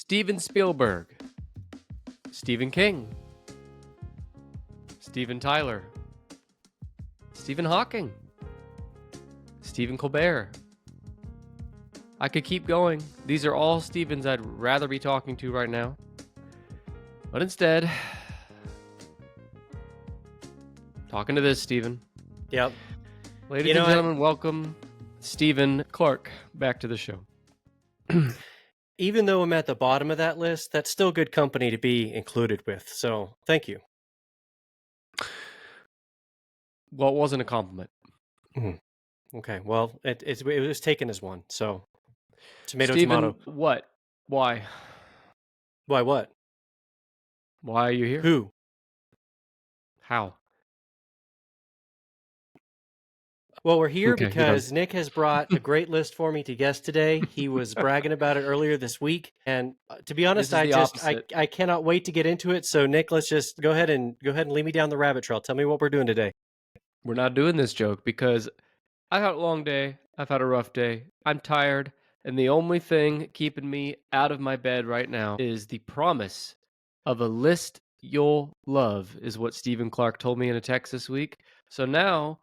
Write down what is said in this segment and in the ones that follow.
Steven Spielberg, Stephen King, Steven Tyler, Stephen Hawking, Stephen Colbert. I could keep going. These are all Stevens I'd rather be talking to right now. But instead, talking to this Stephen. Yep. Ladies and gentlemen, welcome Stephen Clark back to the show. Even though I'm at the bottom of that list, that's still good company to be included with. So thank you. Well, it wasn't a compliment. Okay. Well, it was taken as one. So tomato, Stephen, tomato. What? Why? Why what? Why are you here? Who? How? Well, we're here Okay, because Nick has brought a great list for me to guess today. He was bragging about it earlier this week, and to be honest, I cannot wait to get into it. So, Nick, let's just go ahead and lead me down the rabbit trail. Tell me what we're doing today. We're not doing this joke because I've had a long day. I've had a rough day. I'm tired, and the only thing keeping me out of my bed right now is the promise of a list you'll love, is what Stephen Clark told me in a text this week. So now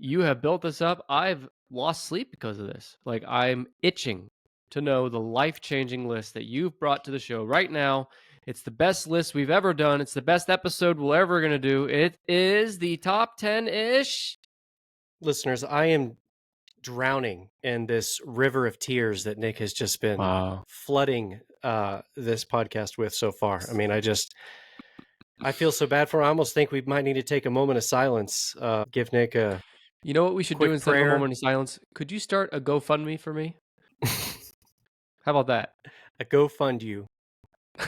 you have built this up. I've lost sleep because of this. Like, I'm itching to know the life-changing list that you've brought to the show right now. It's the best list we've ever done. It's the best episode we're ever going to do. It is the top 10-ish. Listeners, I am drowning in this river of tears that Nick has just been flooding this podcast with so far. I mean, I feel so bad for him. I almost think we might need to take a moment of silence, give Nick a You know what we should do instead prayer. of a moment of silence? Could you start a GoFundMe for me? How about that? A GoFund you,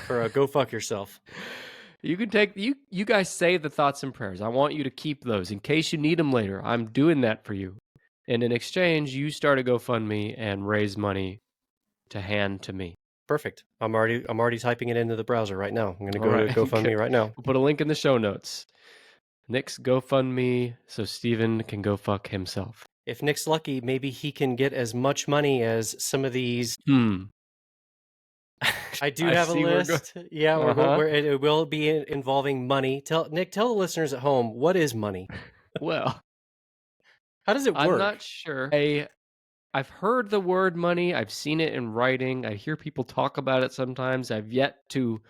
or a go fuck yourself. You can take you guys save the thoughts and prayers. I want you to keep those in case you need them later. I'm doing that for you. And in exchange, you start a GoFundMe and raise money to hand to me. Perfect. I'm already typing it into the browser right now. I'm going to go to GoFundMe right now. We'll put a link in the show notes. Nick's GoFundMe so Steven can go fuck himself. If Nick's lucky, maybe he can get as much money as some of these. I have a list. It will be involving money. Tell the listeners at home, what is money? Well, how does it work? I'm not sure. I've heard the word money. I've seen it in writing. I hear people talk about it sometimes. I've yet to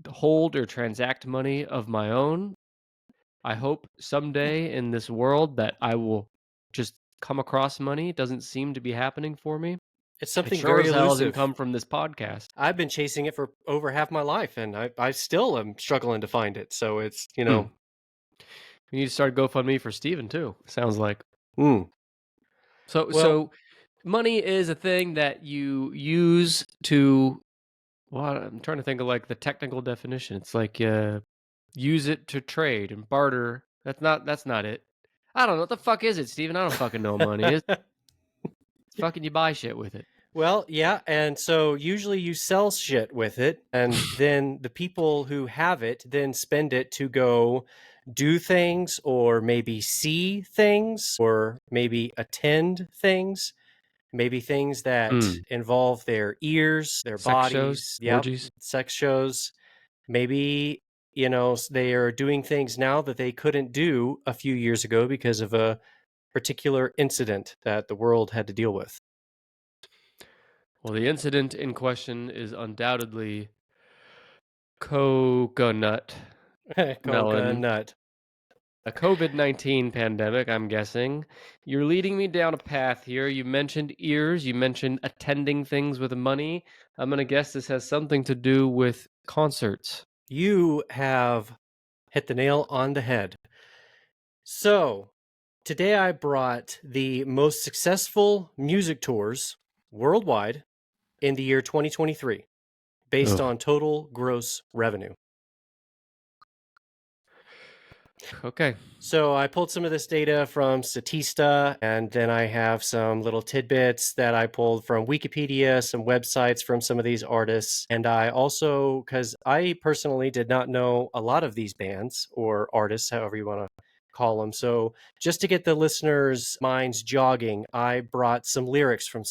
hold or transact money of my own. I hope someday in this world that I will just come across money. It doesn't seem to be happening for me. It's something very elusive. Doesn't come from this podcast. I've been chasing it for over half my life, and I still am struggling to find it. So it's, you know. We need to start GoFundMe for Steven too, sounds like. So money is a thing that you use to, well, I'm trying to think of like the technical definition. It's like use it to trade and barter. That's not it. I don't know. What the fuck is it, Steven? I don't fucking know what money is. It's fucking you buy shit with it. Well, yeah, and so usually you sell shit with it, and then the people who have it then spend it to go do things, or maybe see things, or maybe attend things, maybe things that involve their ears, their bodies, orgies, sex shows. Maybe, they are doing things now that they couldn't do a few years ago because of a particular incident that the world had to deal with. Well, the incident in question is undoubtedly coconut melon. A COVID-19 pandemic, I'm guessing. You're leading me down a path here. You mentioned ears. You mentioned attending things with money. I'm going to guess this has something to do with concerts. You have hit the nail on the head. So, today I brought the most successful music tours worldwide in the year 2023, based on total gross revenue. Okay. So I pulled some of this data from Statista, and then I have some little tidbits that I pulled from Wikipedia, some websites from some of these artists. And I also, because I personally did not know a lot of these bands or artists, however you want to call them. So just to get the listeners' minds jogging, I brought some lyrics from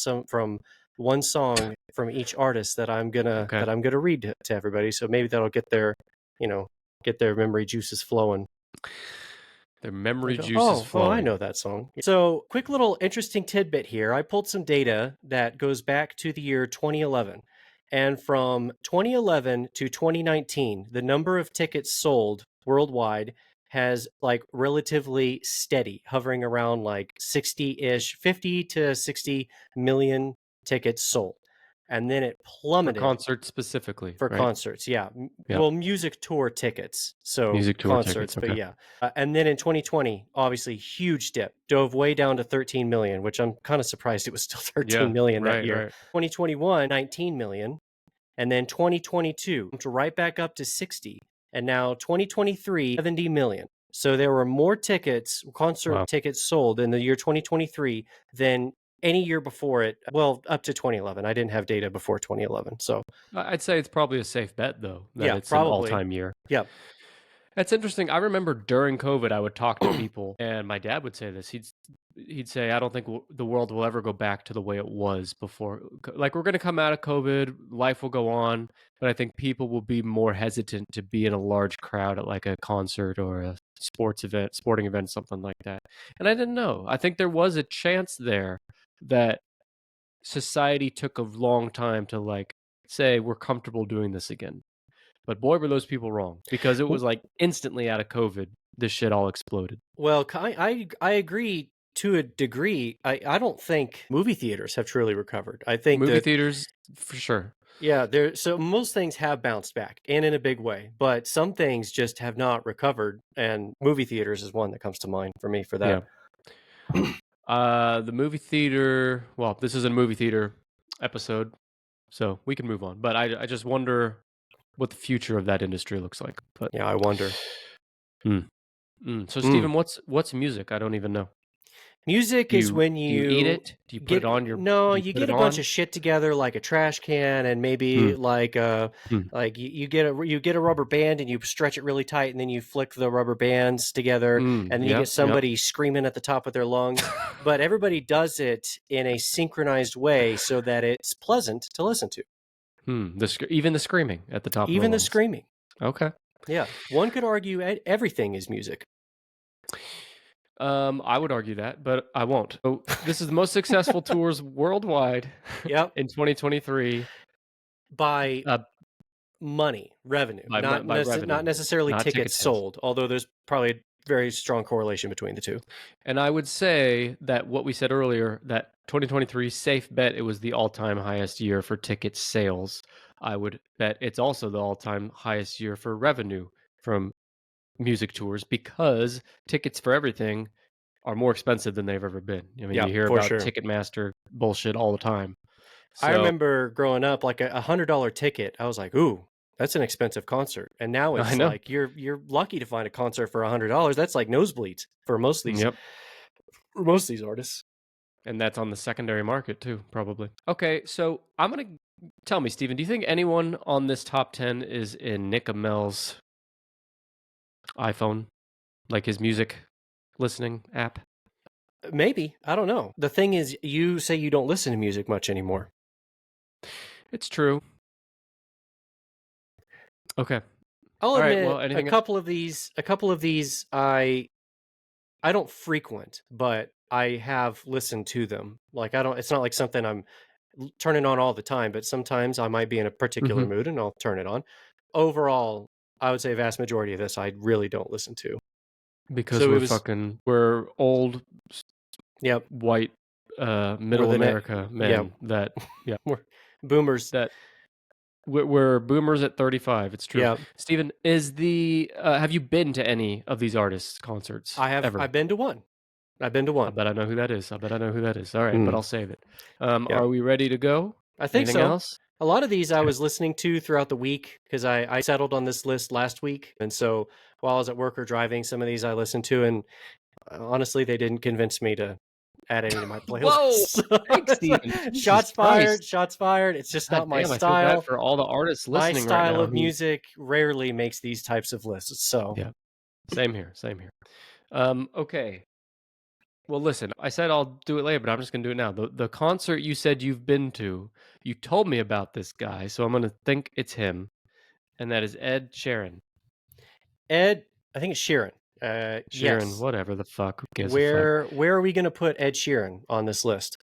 one song from each artist that I'm gonna Okay. read to everybody. So maybe that'll get their, you know, get their memory juices flowing. Their memory Like, juice is oh, I flowing. know that song. So, quick little interesting tidbit here. I pulled some data that goes back to the year 2011. And from 2011 to 2019, the number of tickets sold worldwide has like relatively steady, hovering around like 60-ish, 50 to 60 million tickets sold. And then it For plummeted concerts specifically, for right? concerts, yeah. Yep. Well, music tour tickets, so Music tour tickets, concerts, but okay. yeah. And then in 2020, obviously huge dip, dove way down to 13 million, which I'm kind of surprised it was still 13 Yeah, million that right, year. right. 2021, 19 million, and then 2022 jumped right back up to 60, and now 2023, 70 million. So there were more tickets, concert Wow. tickets sold in the year 2023 than any year before it. Well, up to 2011. I didn't have data before 2011. So I'd say it's probably a safe bet though, that yeah, it's an probably. all-time year. Yep. That's interesting. I remember during COVID, I would talk to people, and my dad would say this. He'd say, "I don't think the world will ever go back to the way it was before. Like we're going to come out of COVID, life will go on, but I think people will be more hesitant to be in a large crowd at like a concert or a sporting event, something like that." And I didn't know. I think there was a chance there that society took a long time to like say we're comfortable doing this again. But boy, were those people wrong because it was like instantly out of COVID, this shit all exploded. Well, I agree to a degree. I don't think movie theaters have truly recovered. I think Movie that theaters, for sure. yeah, there so most things have bounced back and in a big way, but some things just have not recovered, and movie theaters is one that comes to mind for me for that. Yeah. The movie theater. Well, this is a movie theater episode, so we can move on. But I just wonder what the future of that industry looks like. But Yeah, I wonder. hmm. So, Mm. Stephen, what's music? I don't even know. Music Do is you when do you eat you it? Do you put it get on your? no, Do you you put get it a bunch on? of shit together like a trash can and maybe Hmm. Hmm. you get a rubber band and you stretch it really tight and then you flick the rubber bands together and then you get Yep. Yep. somebody screaming at the top of their lungs, but everybody does it in a synchronized way so that it's pleasant to listen to. Even the screaming at the top of the Even the lungs. screaming. Okay. Yeah, one could argue everything is music. I would argue that, but I won't. So this is the most successful tours worldwide Yep, in 2023 by uh, money, revenue, by revenue, not necessarily not ticket tickets sales. sold, although there's probably a very strong correlation between the two. And I would say that what we said earlier, that 2023 safe bet it was the all-time highest year for ticket sales. I would bet it's also the all-time highest year for revenue from music tours because tickets for everything are more expensive than they've ever been. I mean, Yeah, you hear for about sure. Ticketmaster bullshit all the time. I So remember growing up, like a $100 ticket. I was like, "Ooh, that's an expensive concert." And now I it's know. like you're lucky to find a concert for $100. That's like nosebleeds Yep. for most of these artists. And that's on the secondary market too, probably. Okay, so I'm gonna tell me, Steven, do you think anyone on this top 10 is in Nick Emel's iPhone, like his music listening app? Maybe I don't know. The thing is, you say you don't listen to music much anymore. It's true. Okay. I'll All right. admit Well, anything? a couple of these I don't frequent, but I have listened to them. Like I don't it's not like something I'm turning on all the time, but sometimes I might be in a particular Mhm. mood and I'll turn it on. Overall, I would say a vast majority of this I really don't listen to. Because So it was we're old yep, white we're middle the America yep, men that yeah, we're boomers. that we're boomers at 35. It's true. Yeah. Steven, is the have you been to any of these artists' concerts I've ever? been to one. I've been to I one. bet I know who that is. I bet I know who that is. All right, but Mm, I'll save it. yeah. Are we ready to go? I think Anything so. else? A lot of these I Okay. was listening to throughout the week because I settled on this list last week. And so while I was at work or driving, some of these I listened to. And honestly, they didn't convince me to add any to my Whoa! playlists. Thanks, Steven. Jesus Shots fired, Christ. shots fired. It's just God not my damn, I feel bad style. for all the artists My listening right style now of who music rarely makes these types of lists. So yeah, same here, same here. Okay. Well, listen, I said I'll do it later, but I'm just gonna do it now. The concert you said you've been to, you told me about this guy, so I'm gonna think it's him, and that is Ed Sheeran. Ed, I think it's Sheeran. Sheeran, Yes. whatever the fuck. Who gives a fuck? Where are we going to put Ed Sheeran on this list?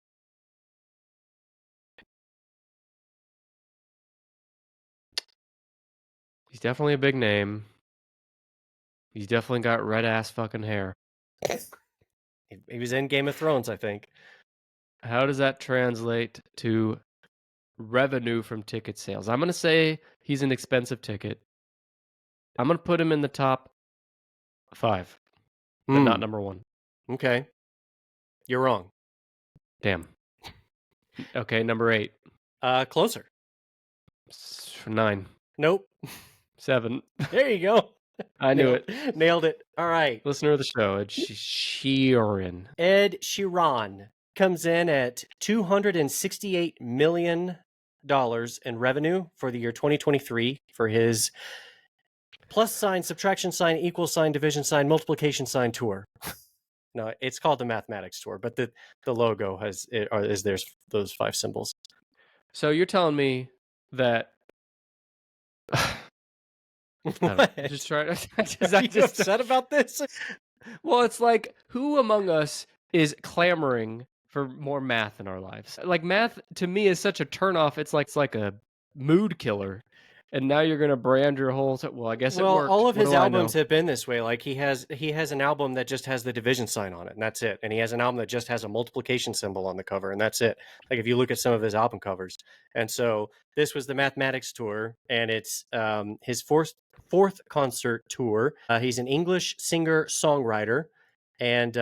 He's definitely a big name. He's definitely got red ass fucking hair. He was in Game of Thrones, I think. How does that translate to revenue from ticket sales? I'm gonna say he's an expensive ticket. I'm gonna put him in the top 5, but not Hmm. number 1. Okay. You're wrong. Damn. Okay, number 8. Closer. 9. Nope. 7. There you go. I knew it. Nailed it. All right. Listener of the show, it's Sheeran. Ed Sheeran comes in at $268 million in revenue for the year 2023 for his plus sign, subtraction sign, equal sign, division sign, multiplication sign tour. No, it's called the mathematics tour, but the logo is there's those 5 symbols. So you're telling me that just try. Are you upset about this? Well, it's like, who among us is clamoring for more math in our lives? Like, math to me is such a turnoff. It's like a mood killer. And now you're gonna brand your whole. Well, I guess it Well, worked. all of What his do I albums know? have been this way. Like he has an album that just has the division sign on it, and that's it. And he has an album that just has a multiplication symbol on the cover, and that's it. Like if you look at some of his album covers. And so this was the mathematics tour, and it's his fourth concert tour. He's an English singer songwriter, and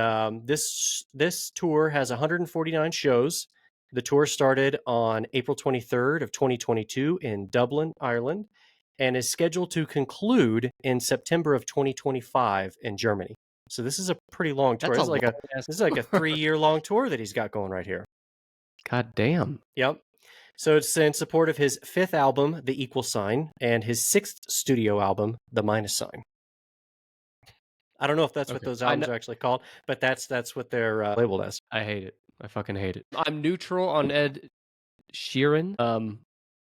this tour has 149 shows. The tour started on April 23rd of 2022 in Dublin, Ireland, and is scheduled to conclude in September of 2025 in Germany. So this is a pretty long tour. That's a long ass. This is like a 3-year long tour that he's got going right here. God damn. Yep. So it's in support of his 5th album, The Equal Sign, and his 6th studio album, The Minus Sign. I don't know if that's what Okay. those albums are actually called, but that's what they're labeled as. I hate it. I fucking hate it. I'm neutral on Ed Sheeran. Am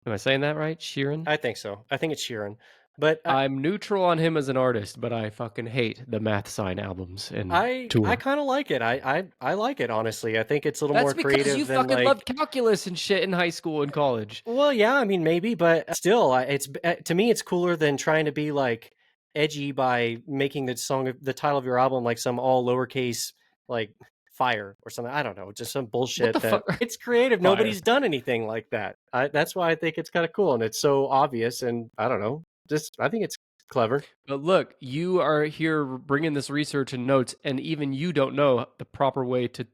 I saying that right? Sheeran? I think so. I think it's Sheeran. But I'm neutral on him as an artist, but I fucking hate the Math Sign albums and I tour. kind of like it. I like it, honestly. I think it's a little That's more because creative you than fucking like. loved calculus and shit in high school and college. Well, yeah, I mean maybe, but still, it's to me it's cooler than trying to be like edgy by making the song, the title of your album, like some all lowercase like fire or something. I don't know, just some What bullshit the that fuck? it's creative. Fire. Nobody's done anything like that. That's why I think it's kind of cool, and it's so obvious. And I don't know, just I think it's clever. But look, you are here bringing this research and notes, and even you don't know the proper way to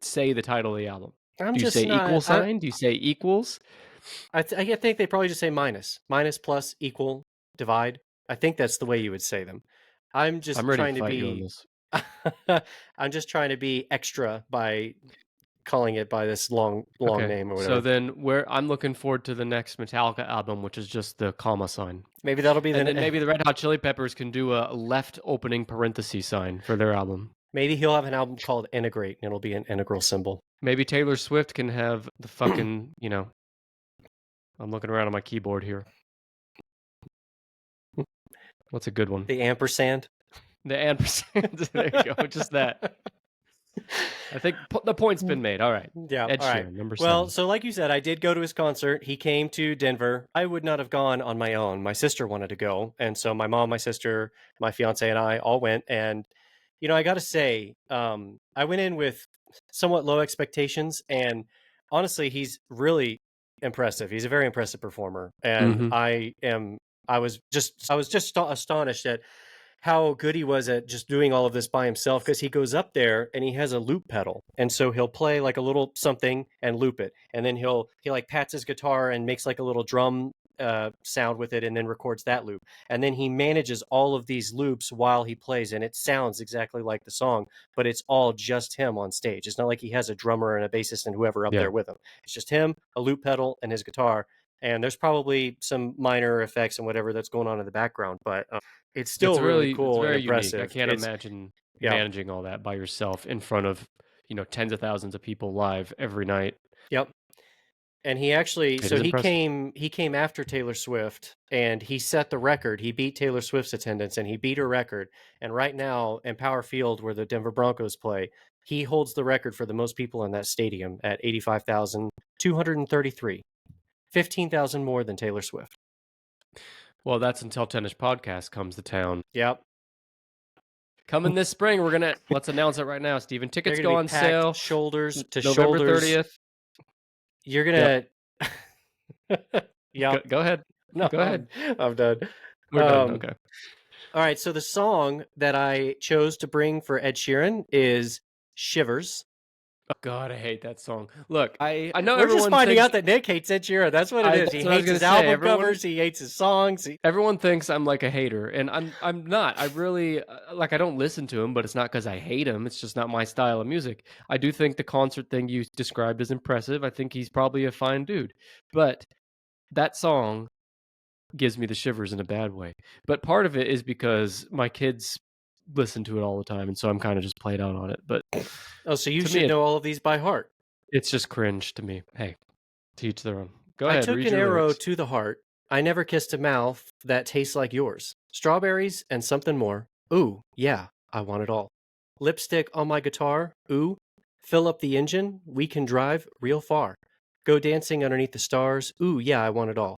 say the title of the album. I'm Do you say just equal not. sign? Do you say equals? I think they probably just say minus, plus, equal, divide. I think that's the way you would say them. I'm just I'm ready to trying to fight you on be. this. I'm just trying to be extra by calling it by this long Okay. name or whatever. So then I'm looking forward to the next Metallica album, which is just the comma sign. Maybe that'll be And then maybe the Red Hot Chili Peppers can do a left opening parenthesis sign for their album. Maybe he'll have an album called Integrate, and it'll be an integral symbol. Maybe Taylor Swift can have the fucking, I'm looking around on my keyboard here. What's a good one? The ampersand. The ampersand. There you go. Just that. I think the point's been made. All right. Yeah. Ed all Sheeran, right. number Well, 7. so like you said, I did go to his concert. He came to Denver. I would not have gone on my own. My sister wanted to go, and so my mom, my sister, my fiance, and I all went. And I got to say, I went in with somewhat low expectations, and honestly, he's really impressive. He's a very impressive performer, and Mhm. I was just astonished at how good he was at just doing all of this by himself, because he goes up there and he has a loop pedal, and so he'll play like a little something and loop it, and then he like pats his guitar and makes like a little drum sound with it, and then records that loop, and then he manages all of these loops while he plays, and it sounds exactly like the song, but it's all just him on stage. It's not like he has a drummer and a bassist and whoever up Yeah. there with him. It's just him, a loop pedal, and his guitar, and there's probably some minor effects and whatever that's going on in the background, but it's still really cool it's and very unique. I impressive. can't imagine. Yep. managing all that by yourself in front of, tens of thousands of people live every night. Yep. And he actually, It so is impressive. he came after Taylor Swift, and he set the record. He beat Taylor Swift's attendance, and he beat her record. And right now in Power Field, where the Denver Broncos play, he holds the record for the most people in that stadium at 85,233, 15,000 more than Taylor Swift. Well, that's until Tennis Podcast comes to town. Yep. Coming this spring, let's announce it right now, Steven. They're Tickets going to go be on packed sale shoulders to November shoulders. 30th. You're Yep. going to. Yep. Go ahead. No, Go ahead. I'm done. We're done. Okay. All right. So the song that I chose to bring for Ed Sheeran is Shivers. Oh, God, I hate that song. Look, I know We're just everyone finding thinks out that Nick hates Ed Sheeran. That's what it is. that's He what I was hates his gonna say. album covers. He hates his songs. Everyone thinks I'm like a hater, and I'm not. I really like. I don't listen to him, but it's not because I hate him. It's just not my style of music. I do think the concert thing you described is impressive. I think he's probably a fine dude, but that song gives me the shivers in a bad way. But part of it is because my kids listen to it all the time, and so I'm kind of just played out on it. But Oh, so you to should me, know all of these by heart. it's just cringe to me. Hey, to each their own. Go I ahead, took read an your arrow lyrics. to the heart. I never kissed a mouth that tastes like yours. Strawberries and something more. Ooh, yeah, I want it all. Lipstick on my guitar. Ooh, fill up the engine. We can drive real far. Go dancing underneath the stars. Ooh, yeah, I want it all.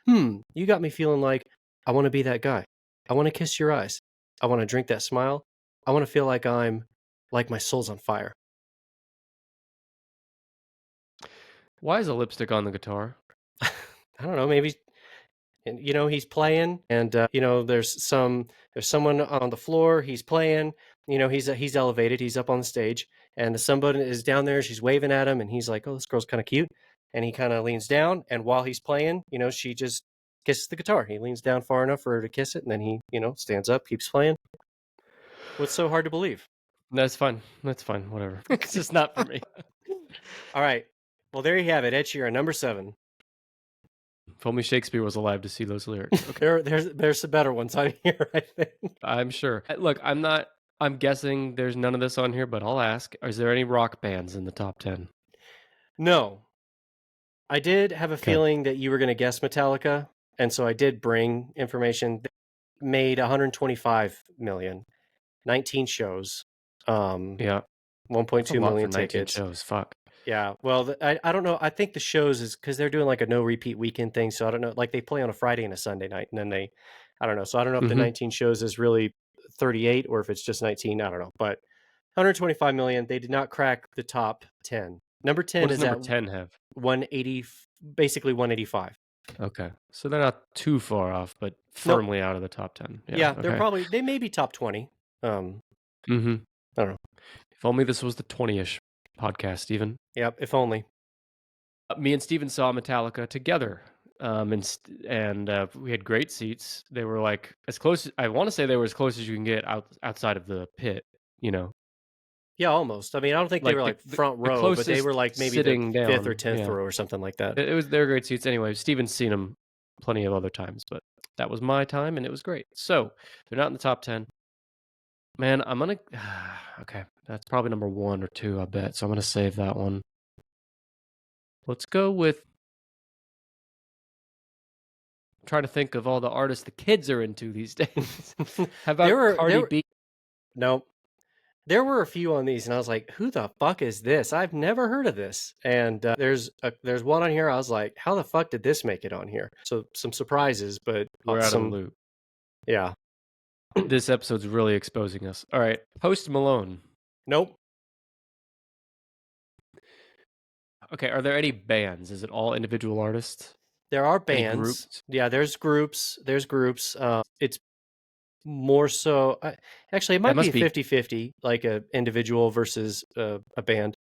You got me feeling like I want to be that guy. I want to kiss your eyes. I want to drink that smile. I want to feel like like my soul's on fire. Why is a lipstick on the guitar? I don't know, maybe, and he's playing, and there's someone on the floor. He's playing. He's elevated. He's up on the stage, and somebody is down there. She's waving at him, and he's like, "Oh, this girl's kind of cute." And he kind of leans down, and while he's playing, she just kisses the guitar. He leans down far enough for her to kiss it, and then he stands up, keeps playing. What's so hard to believe? That's fine. That's fine. Whatever. It's just not for me. All right. Well, there you have it. Ed Sheeran, number 7. If only Shakespeare was alive to see those lyrics. Okay. There's some better ones on here, I think. I'm sure. Look, I'm guessing there's none of this on here, but I'll ask. Is there any rock bands in the top 10? No. I did have a Okay. feeling that you were going to guess Metallica, and so I did bring information. They made 125 million, 19 shows, Yeah. 1.2 That's a lot million for 19 tickets. shows. Fuck. Yeah, well, I don't know. I think the shows is because they're doing like a no repeat weekend thing. So I don't know. Like they play on a Friday and a Sunday night, and then I don't know. So I don't know if the 19 shows is really 38 or if it's just 19. I don't know. But 125 million. They did not crack the top 10. Number 10 What does is number at 10 have? 180, basically 185. Okay. So they're not too far off, but firmly out of the top 10. Yeah, Okay. they may be top 20. Mm-hmm. I don't know. If only this was the 20-ish podcast, Steven. Yep, if only. Me and Steven saw Metallica together. And we had great seats. They were like as close. I want to say they were as close as you can get outside of the pit. Yeah, almost. I mean, I don't think they were Like like front the row, but they closest were like maybe the sitting 5th or down. 10th Yeah, row or something like that. they were great seats anyway. Steven's seen them plenty of other times, but that was my time, and it was great. So they're not in the top 10. Man, I'm gonna. Okay, that's probably number 1 or 2, I bet. So I'm gonna save that one. Let's go with. I'm trying to think of all the artists the kids are into these days. How about Cardi B? Nope. There were a few on these, and I was like, "Who the fuck is this? I've never heard of this." And there's one on here. I was like, "How the fuck did this make it on here?" So some surprises, but We're out of the some loop. yeah. This episode's really exposing us. All right, Post Malone. Nope. Okay, are there any bands? Is it all individual artists? There are Any bands. groups? Yeah, there's groups. It's more so. Actually, it might be must be 50-50, like a individual versus a band.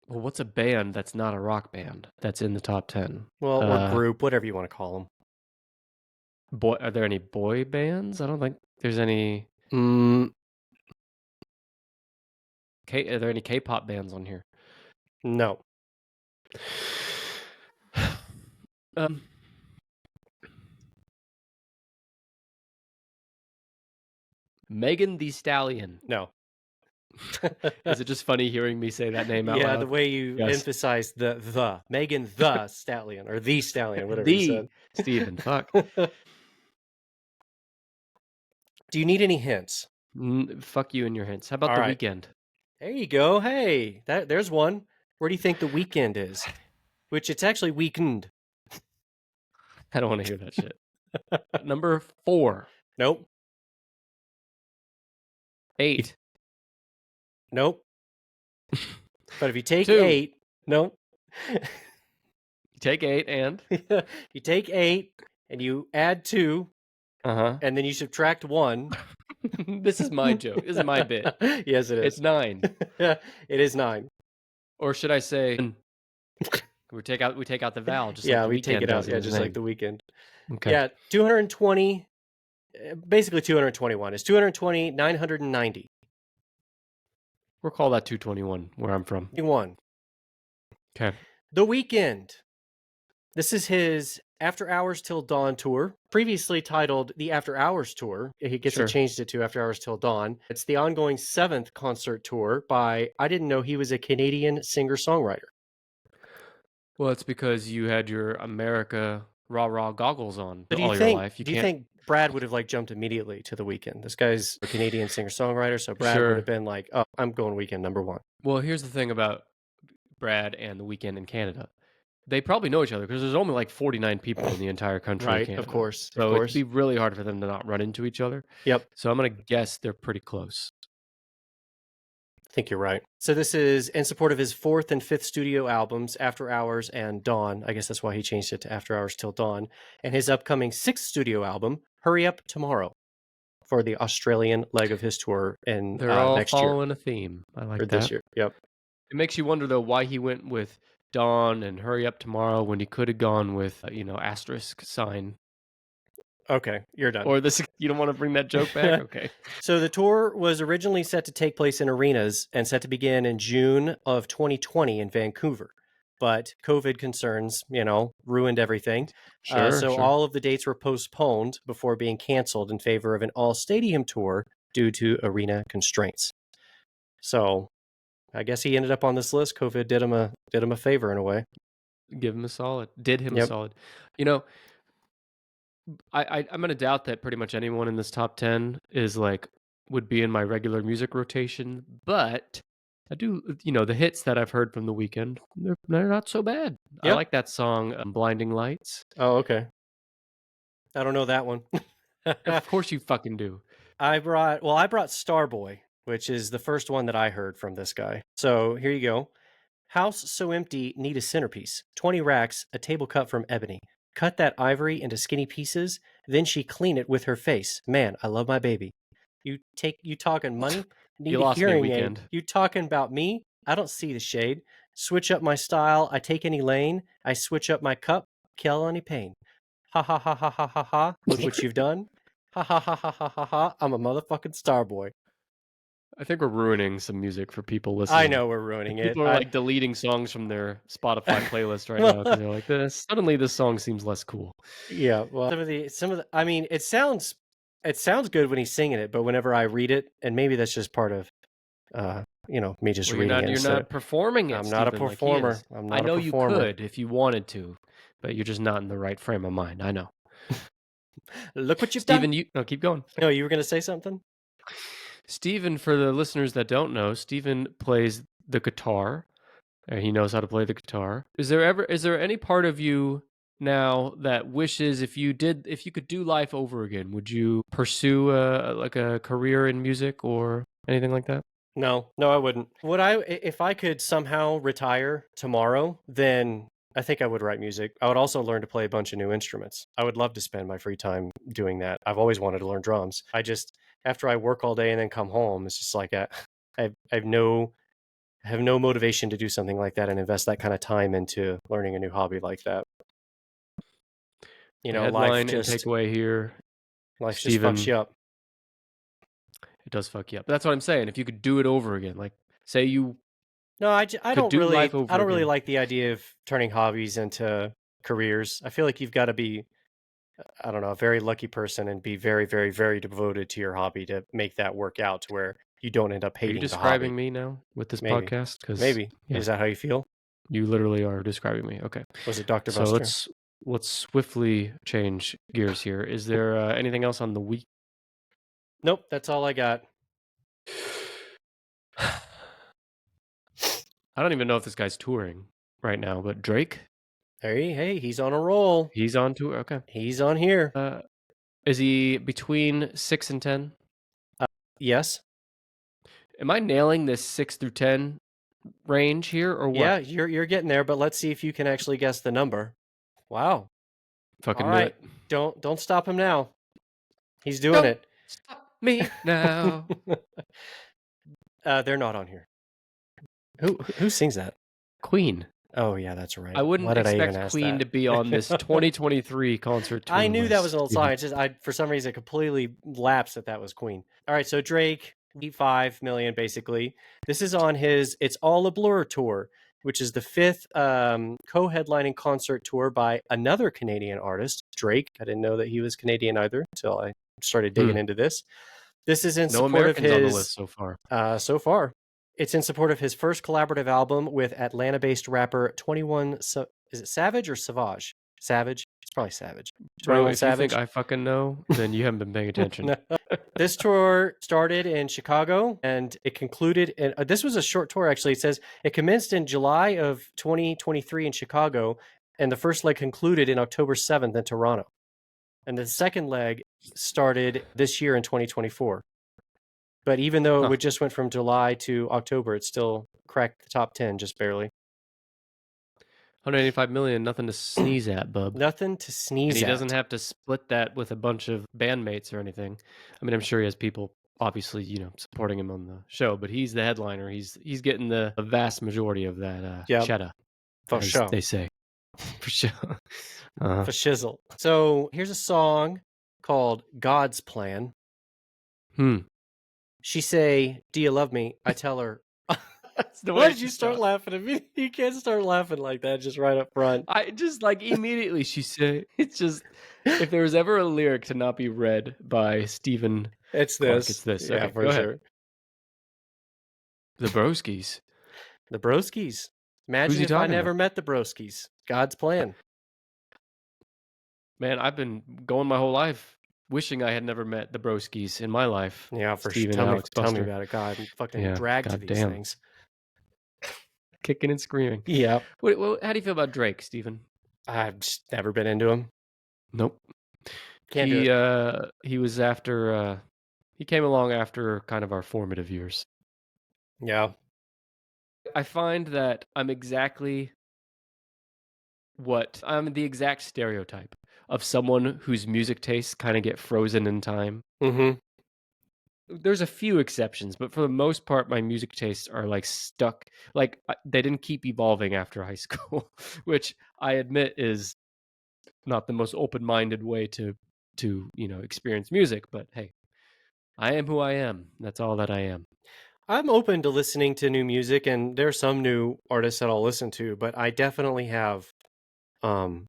Well, what's a band that's not a rock band that's in the top 10? Well, or group, whatever you want to call them. Are there any boy bands? I don't think there's any. Mm, Are there any K-pop bands on here? no. Megan the Stallion. No. Is it just funny hearing me say that name out Yeah, the loud? way you Yes. emphasize the Megan the Stallion or the Stallion, whatever you The said. Steven, fuck. Do you need any hints? Fuck you and your hints. How about All The right. Weekend? There you go. Hey, there's one. Where do you think the weekend is? Which it's actually weekend. I don't want to hear that shit. Number 4. Nope. 8. Nope. But if you take 2. 8, nope. Take 8 and You take 8 and you add 2 uh-huh. and then you subtract 1. This is my joke. This is my bit. Yes, it It's is. 9. It is 9. Or should I say we take out the vowel just like Yeah, The we take Weekend it out. does in Yeah, his just like name. the weekend. Okay. Yeah, 220, basically 221. It's 220, 990. We'll call that 221 where I'm from. 1. Okay. The Weekend. This is his After Hours Till Dawn tour, previously titled the After Hours Tour. He gets Sure. it changed it to After Hours Till Dawn. It's the ongoing 7th concert tour by, I didn't know he was a Canadian singer-songwriter. Well, it's because you had your America rah-rah goggles on So all your life. You do you can't. think Brad would have like jumped immediately to The Weekend? This guy's a Canadian singer-songwriter, so Brad would Sure. have been like, oh, I'm going Weekend number 1. Well, here's the thing about Brad and The Weekend in Canada. They probably know each other because there's only like 49 people in the entire country of Right, Canada. of course. So it'd be really hard for them to not run into each other. Yep. So I'm going to guess they're pretty close. I think you're right. So this is in support of his 4th and 5th studio albums, After Hours and Dawn. I guess that's why he changed it to After Hours Till Dawn. And his upcoming 6th studio album, Hurry Up Tomorrow, for the Australian leg of his tour in They're all next year. following a theme. I like Or that. this year. Yep. It makes you wonder though why he went with Dawn and Hurry Up Tomorrow when he could have gone with asterisk sign. Okay, you're done. Or this, you don't want to bring that joke back? Okay. So the tour was originally set to take place in arenas and set to begin in June of 2020 in Vancouver. But COVID concerns, ruined everything. So all of the dates were postponed before being canceled in favor of an all-stadium tour due to arena constraints. So I guess he ended up on this list. COVID did him a favor in a way. Give him a solid. Did him a solid. You know, I'm going to doubt that pretty much anyone in this top 10 is would be in my regular music rotation, but I do, the hits that I've heard from The Weekend, they're not so bad. Yep. I like that song, Blinding Lights. Oh, okay. I don't know that one. Of course you fucking do. I brought Starboy, which is the first one that I heard from this guy. So here you go. House so empty, need a centerpiece. 20 racks, a table cut from ebony. Cut that ivory into skinny pieces, then she clean it with her face. Man, I love my baby. You talking money? Need You a lost me, hearing aid. Weekend. You talking about me? I don't see the shade. Switch up my style, I take any lane. I switch up my cup, kill any pain. Ha ha ha ha ha ha ha. Look what you've done. Ha ha ha ha ha ha ha. I'm a motherfucking Starboy. I think we're ruining some music for people listening. I know we're ruining it. People are deleting songs from their Spotify playlist right now because they're like, suddenly this song seems less cool. Yeah, well, some of the I mean, it sounds good when he's singing it, but whenever I read it, and maybe that's just part of me just reading it. You're not performing it. I'm not a performer. I'm not a performer. I know you could if you wanted to, but you're just not in the right frame of mind. I know. Look what you've Steven, done. keep going. No, you were going to say something? Steven, for the listeners that don't know, Steven plays the guitar. He knows how to play the guitar. Is there any part of you now that wishes if you could do life over again, would you pursue a career in music or anything like that? No, I wouldn't. If I could somehow retire tomorrow, then I think I would write music. I would also learn to play a bunch of new instruments. I would love to spend my free time doing that. I've always wanted to learn drums. After I work all day and then come home, it's just like I have no motivation to do something like that and invest that kind of time into learning a new hobby like that. Headline and takeaway here. Life just fucks you up. It does fuck you up. But that's what I'm saying. If you could do it over again, like say you. No, I don't really like the idea of turning hobbies into careers. I feel like you've got to be I don't know, a very lucky person and be very, very, very devoted to your hobby to make that work out to where you don't end up Are you hating the hobby. describing me now with this Maybe. podcast? Because Maybe. yeah, Is that how you feel? you literally are describing me. Okay. Was it Dr. So Buster? let's swiftly change gears here. Is there anything else on the week? Nope, that's all I got. I don't even know if this guy's touring right now, but Drake, Hey, he's on a roll. he's on tour. Okay. He's on here. Uh, is he between 6 and 10? Uh, yes. Am I nailing this 6 through 10 range here or Yeah, what? you're getting there, but let's see if you can actually guess the number. Wow. All Fucking knew right. it. Don't stop him now. He's doing Don't it. stop me now. They're not on here. Who sings that? Queen. Oh yeah, that's right. I Why wouldn't did I even expect ask Queen to that? be on this 2023 concert I tour knew that was list, an old song. Steven. It's just I for some reason completely lapsed that was Queen. All right, so Drake, 5 million basically. This is on his It's All a Blur tour, which is the fifth co-headlining concert tour by another Canadian artist, Drake. I didn't know that he was Canadian either until I started digging Hmm. into this. This is in No support of Americans on the his list so far. so far. It's in support of his first collaborative album with Atlanta-based rapper 21 is it Savage or Savage? Savage? It's probably Savage. Bro, 21 if you think Savage. I fucking know, then you haven't been paying attention. No. This tour started in Chicago and it concluded in this was a short tour actually. It says it commenced in July of 2023 in Chicago and the first leg concluded in October 7th in Toronto. And the second leg started this year in 2024. But even though Huh. it just went from July to October, it still cracked the top 10 just barely. 185 million, nothing to sneeze at, bub. Nothing to And sneeze he doesn't at. have to split that with a bunch of bandmates or anything. I mean, I'm sure he has people obviously, supporting him on the show, but he's the headliner. He's getting the vast majority of that Yep, cheddar, for as sure. they say. For sure. Uh-huh. For shizzle. So here's a song called God's Plan. Hmm. She say, "Do you love me?" I tell her, That's the why way did you she start starts. laughing at me? You can't start laughing like that just right up front. I just like immediately she said it's just if there was ever a lyric to not be read by Stephen It's Clark, it's this. this. Yeah, Okay, for go ahead. sure. The Broskies. The Broskies. Who's Imagine he if I talking never about? met the Broskies. God's Plan. Man, I've been going my whole life wishing I had never met the Broskies in my life. Yeah, for sure. Stephen, Tell me, Alex, tell me Buster. about it. God, I'm fucking Yeah, dragged to these goddamn. things. Kicking and screaming. Yeah, How do you feel about Drake, Stephen? I've just never been into him. Nope. Can't do He it. he was after he came along after kind of our formative years. Yeah. I find that I'm the exact stereotype of someone whose music tastes kind of get frozen in time. Mm-hmm. There's a few exceptions, but for the most part, my music tastes are like stuck. Like they didn't keep evolving after high school, which I admit is not the most open-minded way to experience music. But hey, I am who I am. That's all that I am. I'm open to listening to new music, and there's some new artists that I'll listen to, but I definitely have, um,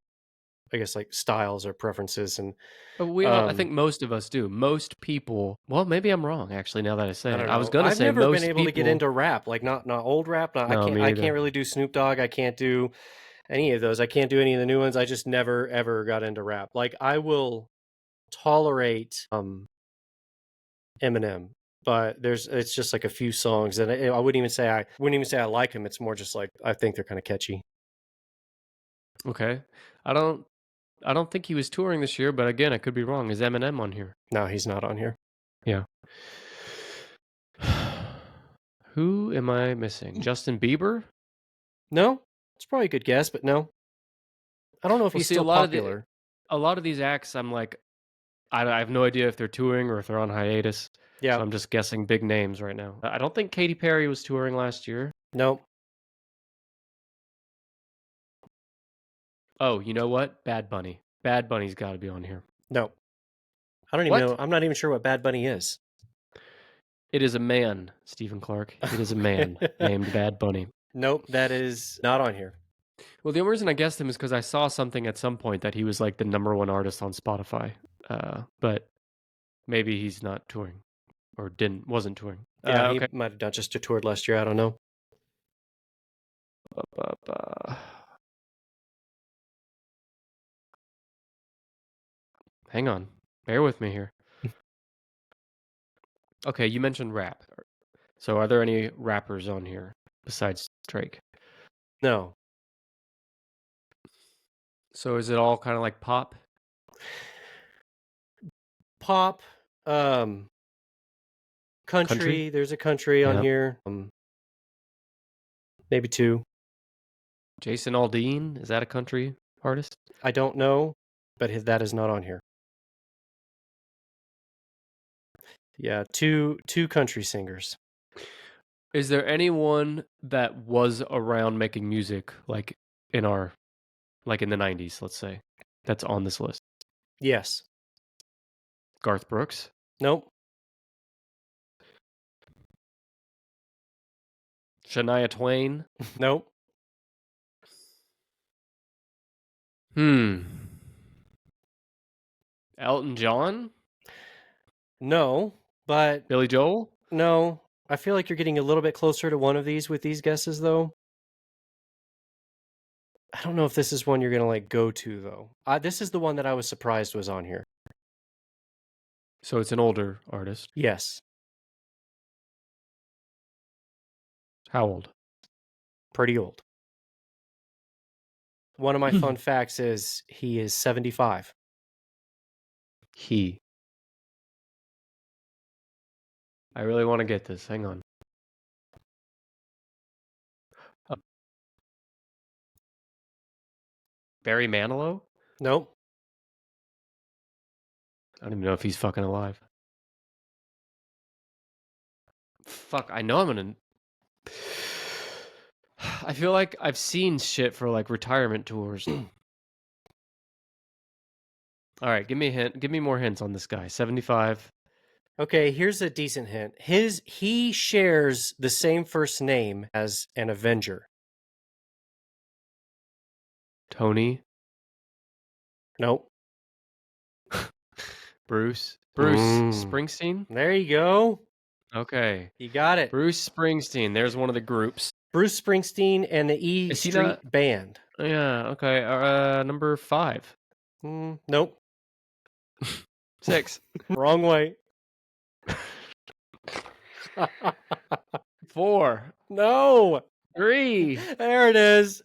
I guess like styles or preferences, and But I um, think most of us do. Most people. Well, maybe I'm wrong. Actually, now that I say I it, don't I was know. gonna I've say never been most able to get people. into rap, like not old rap. Not, I No, can't me I can't either. really do Snoop Dogg. I can't do any of those. I can't do any of the new ones. I just never ever got into rap. Like I will tolerate Eminem, but it's just like a few songs, and I wouldn't even say I like him. It's more just like I think they're kind of catchy. Okay, I don't. I don't think he was touring this year, but again, I could be wrong. Is Eminem on here? No, he's not on here. Yeah. Who am I missing? Justin Bieber? No, it's probably a good guess, but no. I don't know if You he's see, still popular. a lot of these acts, I'm like, I have no idea if they're touring or if they're on hiatus. So Yeah, I'm just guessing big names right now. I don't think Katy Perry was touring last year. no, Oh, you know what? Bad Bunny. Bad Bunny's got to be on here. no. I don't even know. What? I'm not even sure what Bad Bunny is. It is a man, Stephen Clark. It is a man named Bad Bunny. Nope, that is not on here. Well, the only reason I guessed him is because I saw something at some point that he was like the #1 artist on Spotify. But maybe he's not touring or wasn't touring. Yeah, he Okay. might have done just a tour last year. I don't know. Uh, hang on. Bear with me here. Okay, you mentioned rap. So are there any rappers on here besides Drake? No. So is it all kind of like pop? Pop, Country? country. There's a country on Yeah. here. Maybe two. Jason Aldean? Is that a country artist? I don't know, but that is not on here. Yeah, two country singers. Is there anyone that was around making music like in the 90s, let's say, that's on this list? Yes. Garth Brooks? Nope. Shania Twain? Nope. Elton John? No, but Billy Joel? no. I feel like you're getting a little bit closer to one of these with these guesses, though. I don't know if this is one you're gonna like go to though. This is the one that I was surprised was on here. So it's an older artist. Yes. How old? Pretty old. One of my fun facts is he is 75. He. I really want to get this. Hang on. Barry Manilow? Nope. I don't even know if he's fucking alive. Fuck, I know I'm gonna. I feel like I've seen shit for like retirement tours. All right, give me a hint. Give me more hints on this guy. 75. Okay, here's a decent hint. He shares the same first name as an Avenger. Tony. Nope. Bruce. Mm. Springsteen? There you go. Okay. You got it. Bruce Springsteen. There's one of the groups. Bruce Springsteen and the E Is he Street not? Band. Yeah, okay. Number 5. Nope. 6. Wrong way. 4. No. 3. There it is.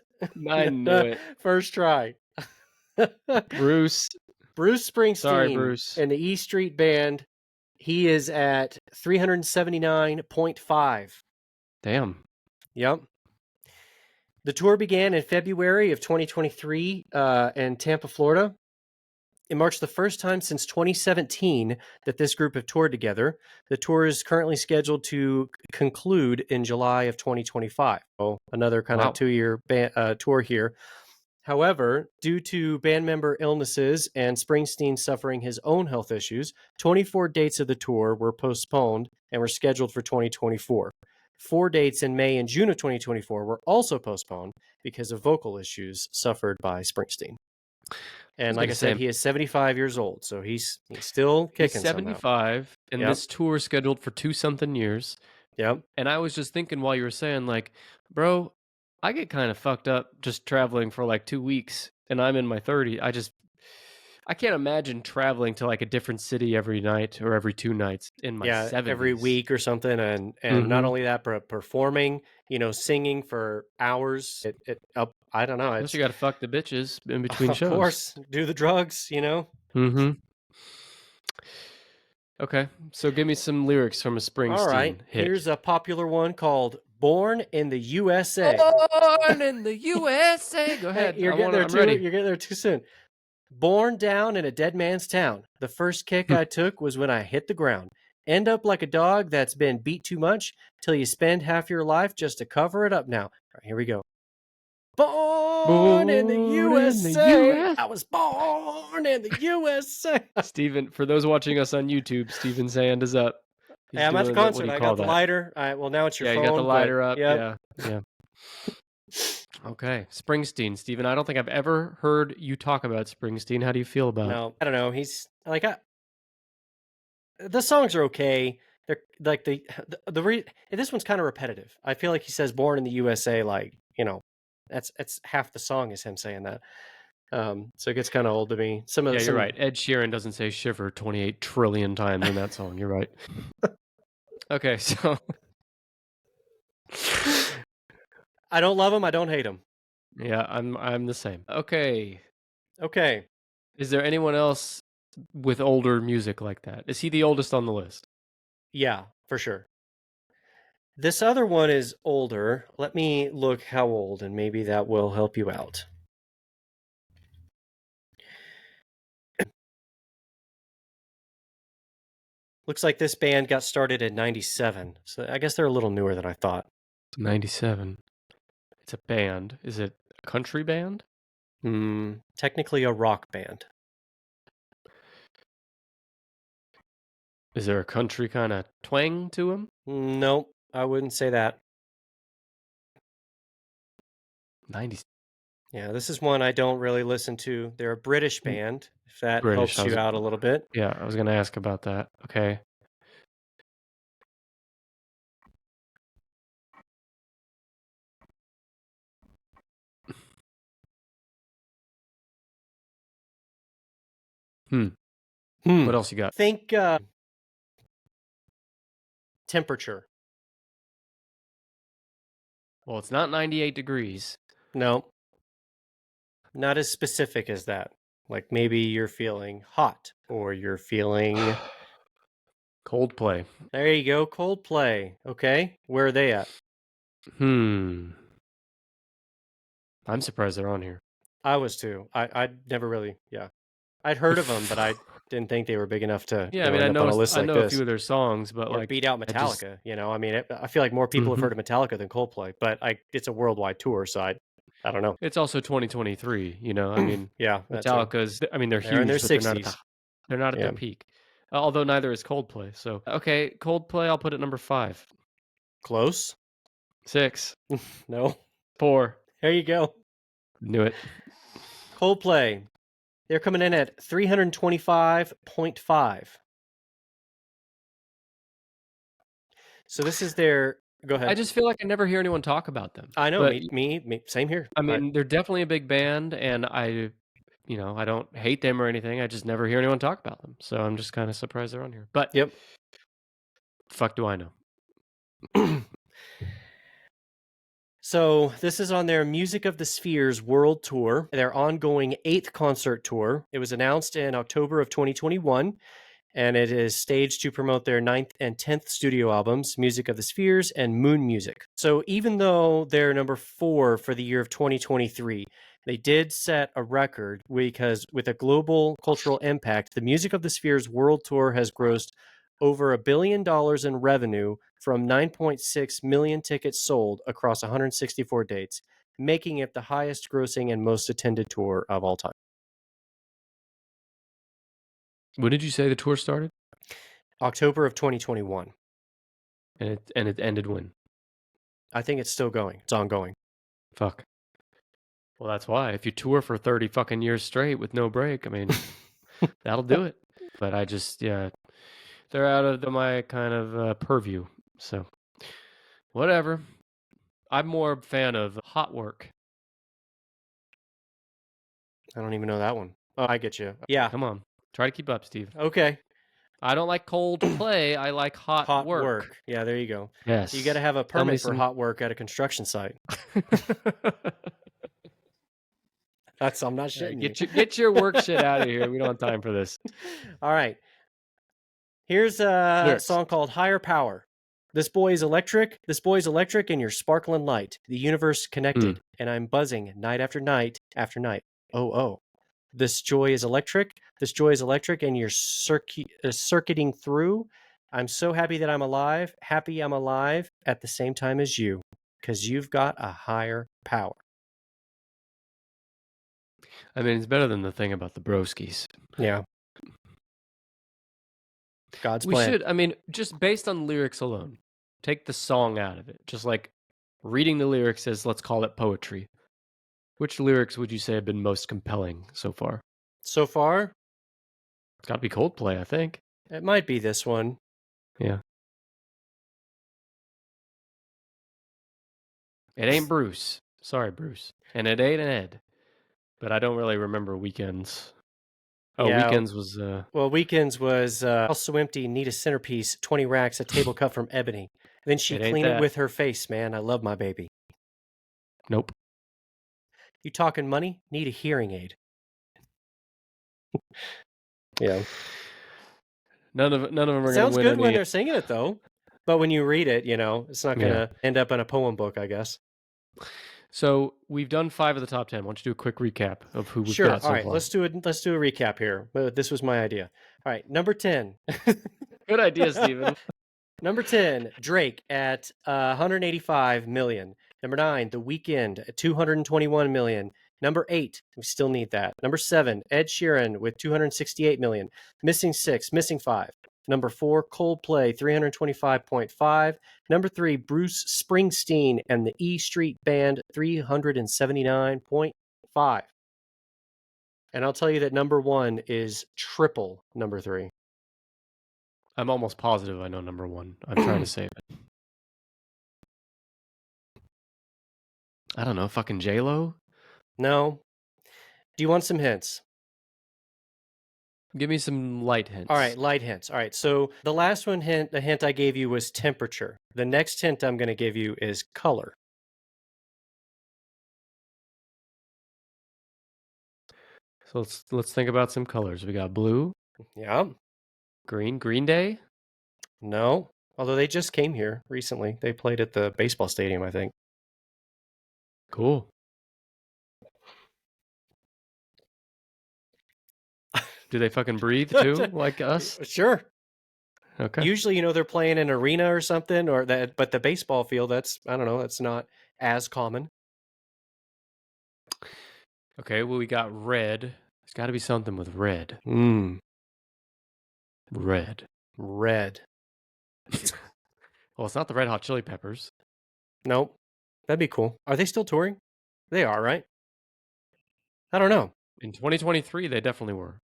I knew it. First try. Bruce Springsteen. Sorry, Bruce. And the E Street Band. He is at 379.5. Damn. Yep. The tour began in February of 2023 in Tampa, Florida. It marks the first time since 2017 that this group have toured together. The tour is currently scheduled to conclude in July of 2025. So another kind of 2-year tour here. However, due to band member illnesses and Springsteen suffering his own health issues, 24 dates of the tour were postponed and were scheduled for 2024. 4 dates in May and June of 2024 were also postponed because of vocal issues suffered by Springsteen. And like I said, he is 75 years old, so he's still kicking. He's 75, and this tour is scheduled for 2-something years. Yep. And I was just thinking while you were saying, like, bro, I get kind of fucked up just traveling for like 2 weeks, and I'm in my 30s. I can't imagine traveling to like a different city every night or every 2 nights in my 70s. Every week or something, and not only that, but performing, singing for hours. I don't know. Plus, you got to fuck the bitches in between shows. Of course, do the drugs, Mm-hmm. Okay, so give me some lyrics from a Springsteen All right, hit. Here's a popular one called "Born in the USA." Born in the USA. Go ahead. You're getting there too soon. Born down in a dead man's town. The first kick I took was when I hit the ground. End up like a dog that's been beat too much till you spend half your life just to cover it up now. All right, here we go. Born in the USA. I was born in the USA. Steven, for those watching us on YouTube, Steven's hand is up. Hey, I'm at the concert. I got the lighter. All right, well, now it's your phone. Yeah, you got the lighter up. Yep. Yeah. Okay, Springsteen, Steven. I don't think I've ever heard you talk about Springsteen. How do you feel about? No, I don't know. He's like the songs are okay. They're like this one's kind of repetitive. I feel like he says "born in the USA," like that's half the song is him saying that. So it gets kind of old to me. Yeah, you're right. Some Ed Sheeran doesn't say "shiver" 28 trillion times in that song. You're right. Okay, so I don't love him. I don't hate him. yeah, I'm the same. Okay, Okay, is there anyone else with older music like that? Is he the oldest on the list? yeah, for sure. This other one is older. Let me look how old, and maybe that will help you out. Looks like this band got started in '97, so I guess they're a little newer than I thought. 97. It's a band. Is it a country band? Technically a rock band. Is there a country kind of twang to him? Nope, I wouldn't say that. 90 Yeah, this is one I don't really listen to. They're a British band, if that British. helps you out a little bit. Yeah, I was gonna ask about that. Okay. Hmm. What else you got? Think temperature. Well, it's not 98 degrees. No, not as specific as that. Like maybe you're feeling hot or you're feeling. Coldplay. There you go, Coldplay. Okay, where are they at? Hmm. I'm surprised they're on here. I was too. I'd never really, yeah. I'd heard of them, but I didn't think they were big enough to, Yeah, I mean, end up on a list I like know a few this of their songs, but or like, beat out I just. Metallica. I mean, I feel like more people have Mhm. heard of Metallica than Coldplay, but it's a worldwide tour, so I don't know. It's also 2023. I mean, Yeah, that too. Metallica's. I mean, they're They're in their huge, but sixties. they're not at their Yeah, peak. Although neither is Coldplay. So okay, Coldplay. I'll put it number 5, close. 6, No, 4. there you go. Knew it. Coldplay. They're coming in at 325.5. So this is their. Go I ahead. just feel like I never hear anyone talk about them. I know. But Me. Same here. I mean, they're definitely a big band, and I don't hate them or anything. I just never hear anyone talk about them. So I'm just kind of surprised they're on here. But Yep. fuck do I know? So this is on their Music of the Spheres World Tour, their ongoing 8th concert tour. It was announced in October of 2021, and it is staged to promote their 9th and 10th studio albums, Music of the Spheres and Moon Music. So even though they're number 4 for the year of 2023, they did set a record because with a global cultural impact, the Music of the Spheres World Tour has grossed over $1 billion in revenue from 9.6 million tickets sold across 164 dates, making it the highest grossing and most attended tour of all time. When did you say the tour started? October of 2021. And it ended when? I think it's still going. It's ongoing. Fuck. Well, that's why. If you tour for 30 fucking years straight with no break, I mean, that'll do it. But yeah, they're out of my kind of purview. So, whatever. I'm more a fan of Hot Work. I don't even know that one. Oh, I get you. Yeah. Come on. Try to keep up, Steve. Okay. I don't like cold play. I like hot Hot work. work. Yeah, there you go. Yes. You got to have a Tell me permit for some. hot work at a construction site. I'm not shitting you. Get your work shit out of here. We don't have time for this. All right. Here's a Lyrics. song called Higher Power. This boy is electric. This boy is electric, and you're sparkling light. The universe connected, and I'm buzzing night after night after night. Oh, oh. This joy is electric. This joy is electric, and you're circuiting through. I'm so happy that I'm alive. Happy I'm alive at the same time as you, because you've got a higher power. I mean, it's better than the thing about the broskies. Yeah. God's We plan. should, I mean, just based on lyrics alone, take the song out of it. Just like reading the lyrics as, let's call it poetry. Which lyrics would you say have been most compelling so far? So far, It's got to be Coldplay, I think. it might be this one. Yeah. It ain't Bruce. Sorry, Bruce. And it ain't Ed. But I don't really remember Weekends. Oh, Yeah. Weekends was Well, Weekends was House So Empty, Need a Centerpiece, 20 Racks, a Table Cut from Ebony. And then she it ain't clean it that. with her face, man. I love my baby. Nope. You talking money? Need a hearing aid. Yeah. None of them are It going to sounds win good when any. they're singing it, though. But when you read it, it's not going Yeah. to end up in a poem book, I guess. So we've done 5 of the top 10. Why don't you do a quick recap of who we've Sure. got All so right. far? Let's do a recap here. This was my idea. All right. Number 10. Good idea, Steven. Number 10, Drake at 185 million. Number 9, The Weeknd at 221 million. Number 8, we still need that. Number 7, Ed Sheeran with 268 million. Missing 6, missing 5. Number 4, Coldplay, 325.5. Number 3, Bruce Springsteen and the E Street Band, 379.5. And I'll tell you that number 1 is triple number 3. I'm almost positive I know number 1. I'm trying to save it. I don't know. Fucking J-Lo? No. Do you want some hints? Give me some light hints. All right, light hints. All right, so the last one the hint I gave you was temperature. The next hint I'm going to give you is color. So let's think about some colors. We got blue, Yeah. Green Day. No. Although they just came here recently. They played at the baseball stadium, I think. Cool. Do they fucking breathe too, like us? Sure. Okay. Usually, they're playing in an arena or something, but the baseball field, I don't know, that's not as common. Okay, well, we got red. There's got to be something with red. Red. Red. Well, it's not the Red Hot Chili Peppers. Nope. That'd be cool. Are they still touring? They are, right? I don't know. In 2023, they definitely were.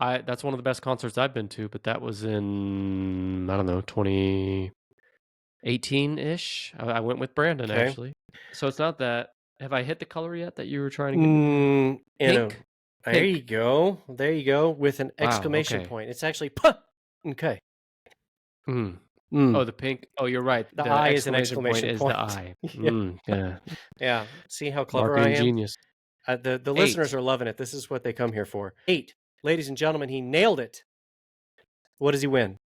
That's one of the best concerts I've been to, but that was in, I don't know, 2018-ish. I went with Brandon, Okay. actually. So it's not that. Have I hit the color yet that you were trying to get me? Pink. There you go. There you go. With an exclamation okay. point. It's actually puh. Okay. Oh, the pink. Oh, you're right. The I is an exclamation point is the I. Yeah. Yeah. See how clever Marketing I am? genius. The listeners are loving it. This is what they come here for. 8. Ladies and gentlemen, he nailed it. What does he win?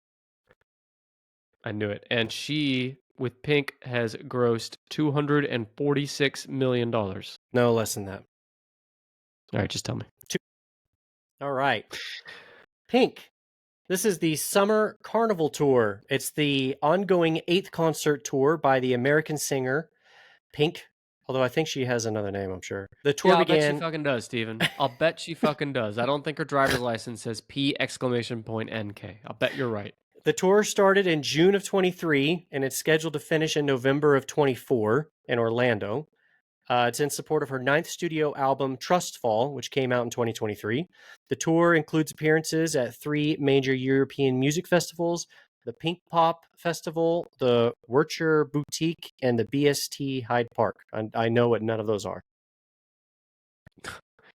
I knew it. And she, with Pink, has grossed $246 million. No less than that. All right, just tell me. 2. All right. Pink. This is the Summer Carnival Tour. It's the ongoing 8th concert tour by the American singer Pink. Although I think she has another name, I'm sure. The tour began. I'll bet she fucking does, Steven. I'll bet she fucking does. I don't think her driver's license says P exclamation point NK. I'll bet you're right. The tour started in June of 23, and it's scheduled to finish in November of 24 in Orlando. It's in support of her 9th studio album, Trust Fall, which came out in 2023. The tour includes appearances at 3 major European music festivals, the Pink Pop Festival, the Wurcher Boutique, and the BST Hyde Park. I know what none of those are.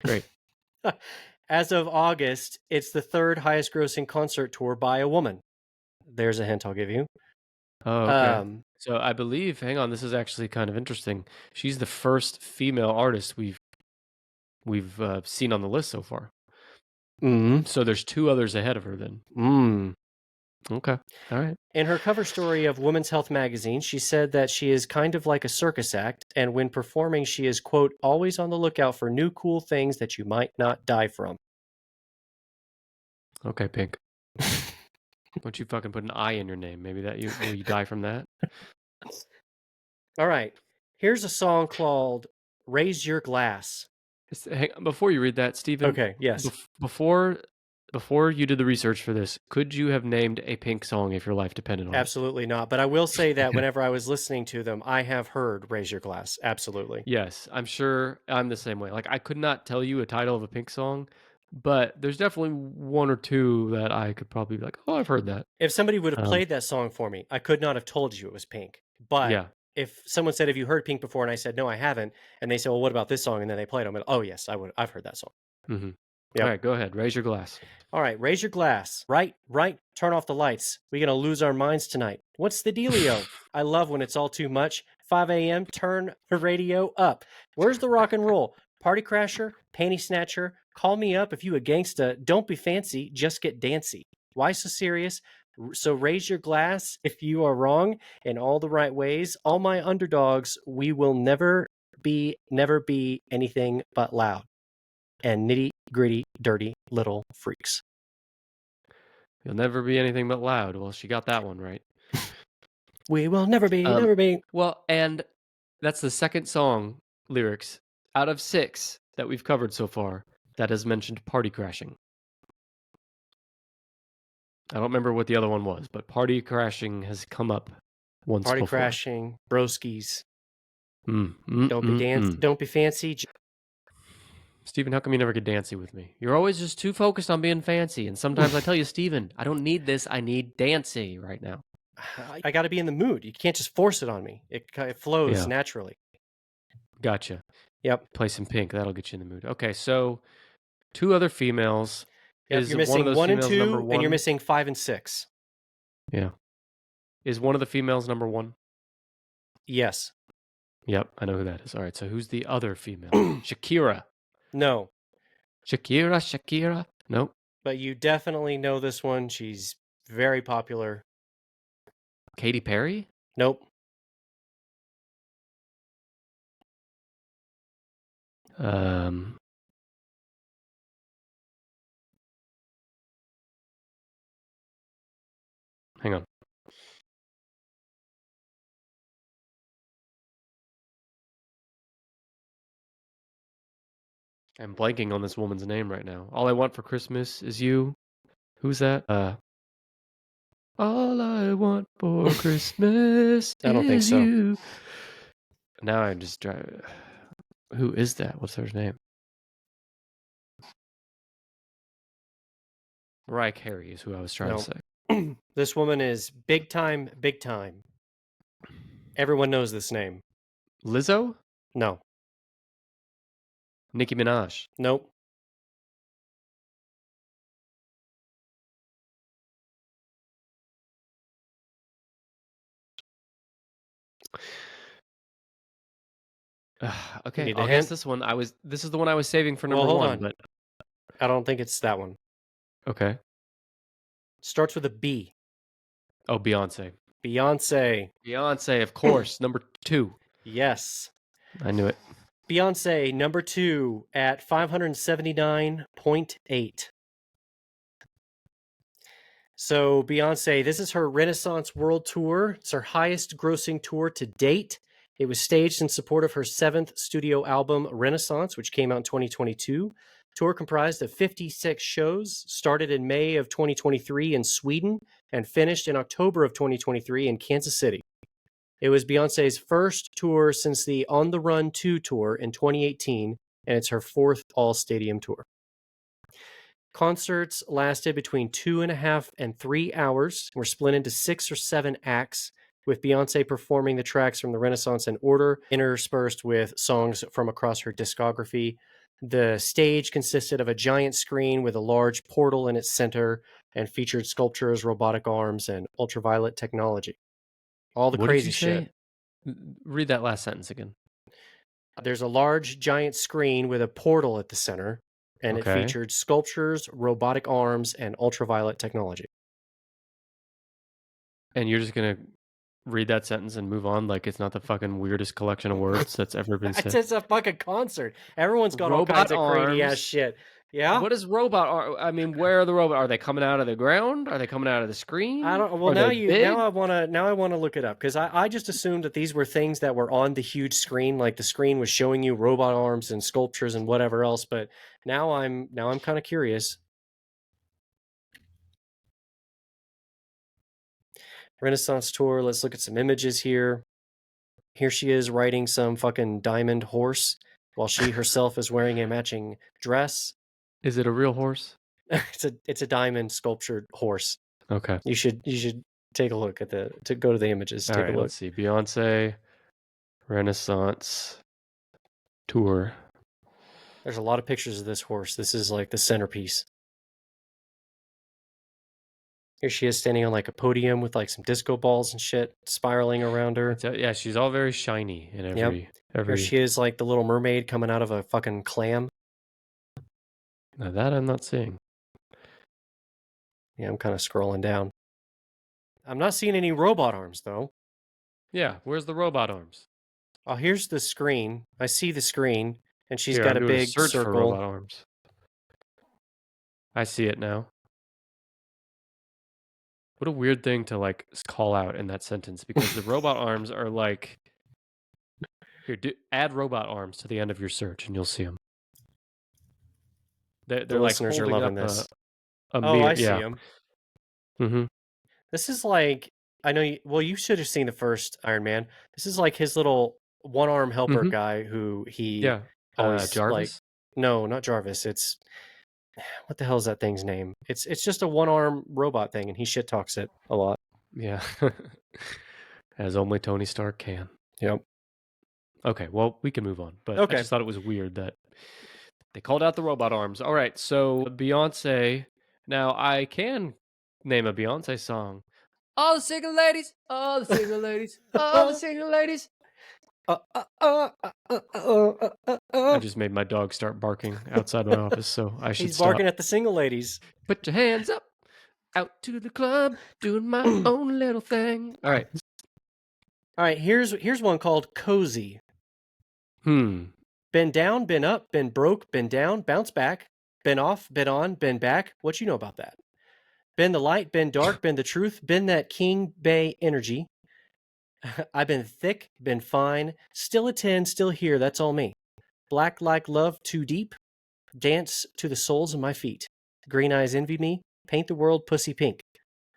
Great. As of August, it's the 3rd highest grossing concert tour by a woman. There's a hint I'll give you. Oh, okay. So I believe, hang on, this is actually kind of interesting. She's the first female artist we've seen on the list so far. So there's 2 others ahead of her then. Okay. All right. In her cover story of Women's Health magazine, she said that she is kind of like a circus act, and when performing, she is, quote, always on the lookout for new cool things that you might not die from. Okay, Pink. Don't you fucking put an I in your name. Maybe that will you die from that? All right. Here's a song called Raise Your Glass. Before you read that, Steven. Okay, yes. Before before you did the research for this, could you have named a Pink song if your life depended on it? Absolutely not. But I will say that whenever I was listening to them, I have heard Raise Your Glass. Absolutely. Yes, I'm sure I'm the same way. Like, I could not tell you a title of a Pink song, but there's definitely one or two that I could probably be like, "Oh, I've heard that." If somebody would have Um, played that song for me, I could not have told you it was Pink. But yeah. if someone said, "Have you heard Pink before?" and I said, "No, I haven't," and they said, "Well, what about this song?" and then they played them, oh yes, I would. I've heard that song. Mhm. Yep. Alright, go ahead, raise your glass. All right, raise your glass. Right, right. Turn off the lights. We gonna lose our minds tonight. What's the dealio? I love when it's all too much. 5 a.m. Turn the radio up. Where's the rock and roll? Party crasher, panty snatcher. Call me up if you a gangsta. Don't be fancy, just get dancy. Why so serious? So raise your glass if you are wrong in all the right ways. All my underdogs, we will never be anything but loud and nitty gritty, dirty little freaks. You'll never be anything but loud. Well, she got that one right. We will never be, Um, never be. well, and that's the second song lyrics out of 6 that we've covered so far that has mentioned party crashing. I don't remember what the other one was, but party crashing has come up once Party before. crashing, broskies. Mm, Don't be fancy. Steven, how come you never get dancy with me? You're always just too focused on being fancy. And sometimes I tell you, Steven, I don't need this. I need dancy right now. I got to be in the mood. You can't just force it on me. It flows Yeah. naturally. Gotcha. Yep. Play some Pink. That'll get you in the mood. Okay, so 2 other females. Yep. Is You're one of missing those 1 and females number 2, and you're 1? missing 5 and 6. Yeah. Is one of the females number 1? Yes. Yep, I know who that is. All right, so who's the other female? Shakira. No. Shakira. Nope. But you definitely know this one. She's very popular. Katy Perry? Nope. Um, hang on. I'm blanking on this woman's name right now. All I want for Christmas is you. Who's that? All I want for Christmas I don't think is so. you. Now I'm just driving. Who is that? What's her name? Mariah Carey is who I was trying to say. This woman is big time, big time. Everyone knows this name. Lizzo? No. Nicki Minaj. Nope. Okay, need a I'll guess hint? this one. This is the one I was saving for Well, number hold 1, on. but I don't think it's that one. okay. Starts with a B. Oh, Beyonce. Beyonce. Beyonce, of course, number 2. Yes. I knew it. Beyonce, number 2 at 579.8. So, Beyonce, this is her Renaissance World Tour. It's her highest grossing tour to date. It was staged in support of her 7th studio album, Renaissance, which came out in 2022. Tour comprised of 56 shows, started in May of 2023 in Sweden, and finished in October of 2023 in Kansas City. It was Beyonce's first tour since the On the Run 2 tour in 2018, and it's her 4th all-stadium tour. Concerts lasted between 2.5 and 3 hours, were split into 6 or 7 acts, with Beyonce performing the tracks from the Renaissance in order, interspersed with songs from across her discography. The stage consisted of a giant screen with a large portal in its center and featured sculptures, robotic arms, and ultraviolet technology. All the What did you crazy shit. say? Read that last sentence again. There's a large giant screen with a portal at the center, and it Okay. featured sculptures, robotic arms, and ultraviolet technology. And you're just gonna read that sentence and move on like it's not the fucking weirdest collection of words that's ever been It's said. just a fucking concert. Everyone's got all Robot kinds of crazy ass arms. shit. Yeah. What is robot? I mean, where are the robot? Are they coming out of the ground? Are they coming out of the screen? I don't. Well, Are they big? now I wanna look it up because I just assumed that these were things that were on the huge screen, like the screen was showing you robot arms and sculptures and whatever else. But now I'm kind of curious. Renaissance tour. Let's look at some images here. Here she is riding some fucking diamond horse while she herself is wearing a matching dress. Is it a real horse? It's a diamond sculptured horse. Okay. You should take a look at go to the images. All Take right, a look. let's see. Beyonce Renaissance tour. There's a lot of pictures of this horse. This is like the centerpiece. Here she is standing on like a podium with like some disco balls and shit spiraling around her. Yeah, she's all very shiny in every. Here she is like the Little Mermaid coming out of a fucking clam. Now that I'm not seeing. Yeah, I'm kind of scrolling down. I'm not seeing any robot arms though. Yeah, where's the robot arms? Oh, here's the screen. I see the screen, and she's Here, got I'm a doing big search for circle. robot arms. I see it now. What a weird thing to like call out in that sentence, because the robot arms are like, here, add robot arms to the end of your search and you'll see them. They're The like listeners are holding loving up this. a Oh, mirror. I see Yeah. them. Mm-hmm. This is like, I know you, well, you should have seen the first Iron Man. This is like his little one-arm helper Mhm. guy who he Yeah. always like. Jarvis? No, not Jarvis. It's what the hell is that thing's name? It's just a one-arm robot thing, and he shit talks it a lot. Yeah. As only Tony Stark can. Yep. Okay, well, we can move on. But Okay. I just thought it was weird that they called out the robot arms. All right, so Beyonce. Now, I can name a Beyonce song. All the single ladies, all the single ladies, all the single ladies. I just made my dog start barking outside my office, so I should He's barking stop. at the single ladies. Put your hands up, out to the club, doing my own little thing. All right. All right, here's one called Cozy. Been down, been up, been broke, been down, bounce back, been off, been on, been back. What you know about that? Been the light, been dark, been the truth, been that King Bay energy. I've been thick, been fine, still a 10, still here, that's all me. Black like love too deep, dance to the soles of my feet. Green eyes envy me, paint the world pussy pink.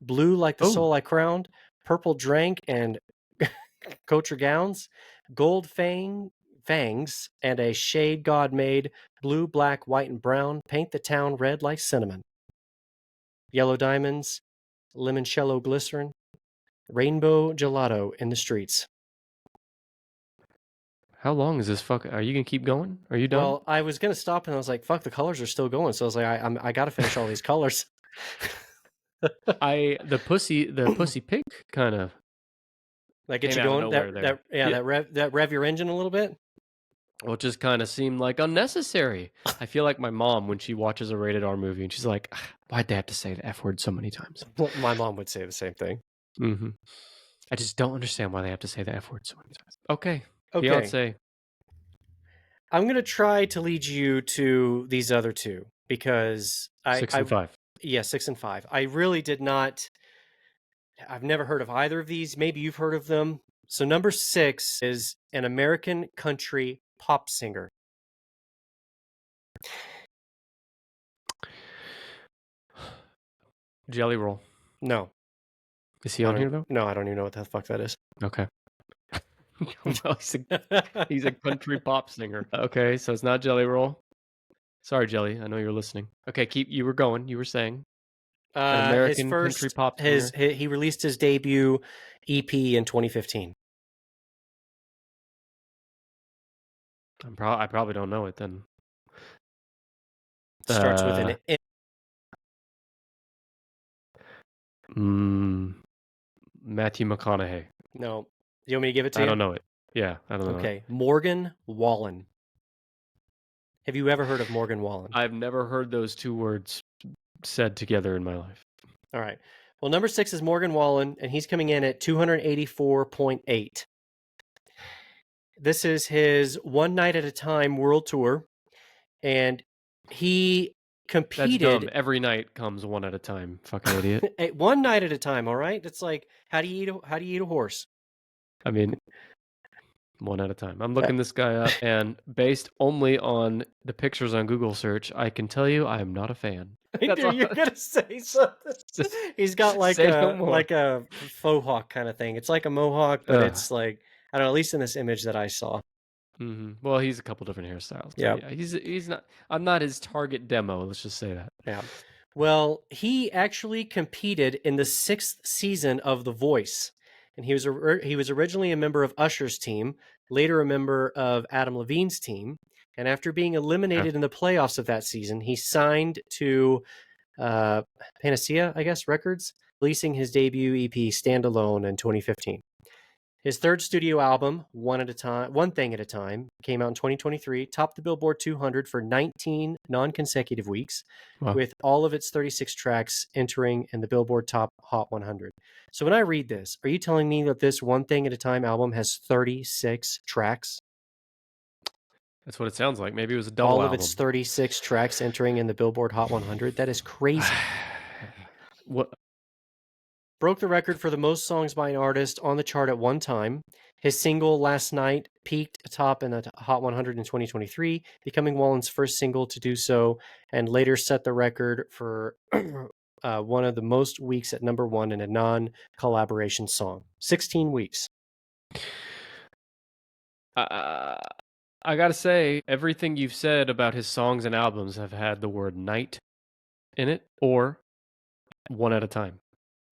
Blue like the soul I crowned, purple drank and cocher gowns, gold fangs, and a shade God made, blue, black, white, and brown, paint the town red like cinnamon. Yellow diamonds, limoncello glycerin, rainbow gelato in the streets. How long is this fuck? Are you gonna keep going? Are you done? Well, I was gonna stop and I was like, "Fuck, the colors are still going." So I was like, "I gotta finish all these colors." The pussy pink kind of That gets came you out of going. nowhere there. That rev your engine a little bit. Well, it just kind of seemed like unnecessary. I feel like my mom when she watches a rated R movie and she's like, "Ah, why'd they have to say the F word so many times?" My mom would say the same thing. Mm-hmm. I just don't understand why they have to say the F word so many times. Okay. Okay. Beyonce. I'm gonna try to lead you to these other two because 6 and 5. Yeah, 6 and 5. I really did not. I've never heard of either of these. Maybe you've heard of them. So number 6 is an American country pop singer. Jelly Roll. No. Is he on here though? No, I don't even know what the fuck that is. Okay. Well, he's a country pop singer. Okay, so it's not Jelly Roll. Sorry, Jelly. I know you're listening. Okay, you were going. You were saying an American country pop singer. He released his debut EP in 2015. I probably don't know it then. Starts with an Matthew McConaughey. No. You want me to give it to you? I don't know it. Yeah, I don't know. Okay, Morgan Wallen. Have you ever heard of Morgan Wallen? I've never heard those two words said together in my life. All right. Well, number 6 is Morgan Wallen, and he's coming in at 284.8. This is his One Night at a Time world tour, and he competed. That's dumb. Every night comes one at a time. Fucking idiot. One night at a time. All right. It's like how do you eat a horse? I mean, One at a time. I'm looking this guy up, and based only on the pictures on Google search, I can tell you I am not a fan. I That's knew all. you were gonna say something. Just He's got say no more. like a faux hawk kind of thing. It's like a mohawk, but Ugh. it's like I don't know. At least in this image that I saw. Well, he's a couple different hairstyles, but Yeah, yeah, he's not. I'm not his target demo. Let's just say that. yeah. Well, he actually competed in the 6th season of The Voice, and he was originally a member of Usher's team, later a member of Adam Levine's team, and after being Okay. eliminated in the playoffs of that season, he signed to uh, Panacea, I guess, Records, releasing his debut EP Standalone in 2015. His third studio album, One Thing at a Time, came out in 2023, topped the Billboard 200 for 19 non-consecutive weeks, Well, with all of its 36 tracks entering in the Billboard Top Hot 100. So when I read this, are you telling me that this One Thing at a Time album has 36 tracks? that's what it sounds like. Maybe it was a double All of its album. 36 tracks entering in the Billboard Hot 100? That is crazy. What? Broke the record for the most songs by an artist on the chart at one time. His single Last Night peaked atop in the Hot 100 in 2023, becoming Wallen's first single to do so, and later set the record for one of the most weeks at number one in a non collaboration song. 16 weeks. Uh, I gotta say, everything you've said about his songs and albums have had the word night in it or one at a time.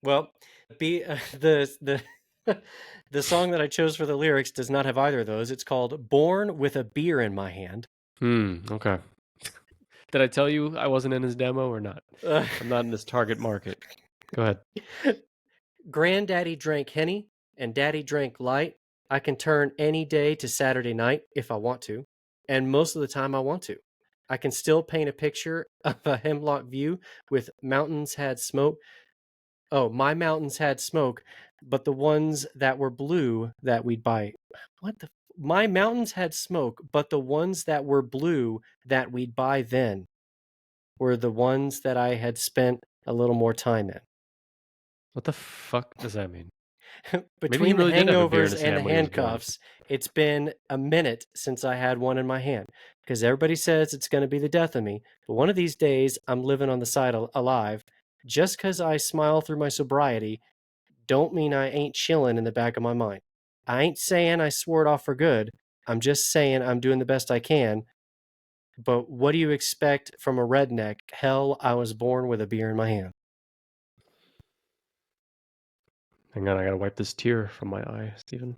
Well, the the song that I chose for the lyrics does not have either of those. It's called "Born with a Beer in My Hand." Okay. Did I tell you I wasn't in his demo or not? Uh, I'm not in this target market. Go ahead. Granddaddy drank Henny and Daddy drank light. I can turn any day to Saturday night if I want to, and most of the time I want to. I can still paint a picture of a hemlock view with mountains had smoke. Oh, my mountains had smoke, but the ones that were blue that we'd buy. What the? My mountains had smoke, but the ones that were blue that we'd buy then were the ones that I had spent a little more time in. What the fuck does that mean? Maybe he Between the really did have a beer in hangovers his and the hand when he was born. handcuffs, it's been a minute since I had one in my hand because everybody says it's going to be the death of me. But one of these days, I'm living on the side alive. Just because I smile through my sobriety, don't mean I ain't chilling in the back of my mind. I ain't saying I swore it off for good. I'm just saying I'm doing the best I can. But what do you expect from a redneck? Hell, I was born with a beer in my hand. Hang on, I gotta wipe this tear from my eye, Stephen.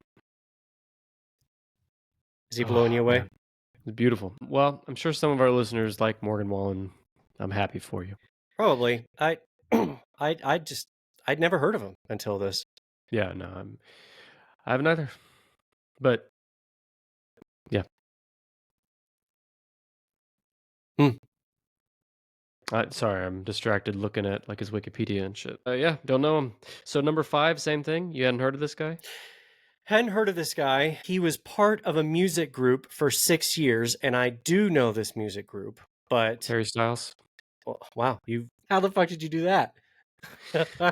Is he blowing Oh, you away? man. It's beautiful. Well, I'm sure some of our listeners like Morgan Wallen. I'm happy for you. Probably. I'd never heard of him until this. Yeah, no, I haven't either. But yeah, Hmm. sorry, I'm distracted looking at like his Wikipedia and shit. Yeah, don't know him. So number 5, same thing. You hadn't heard of this guy? Hadn't heard of this guy. He was part of a music group for 6 years, and I do know this music group. But Harry Styles. wow, you how the fuck did you do that?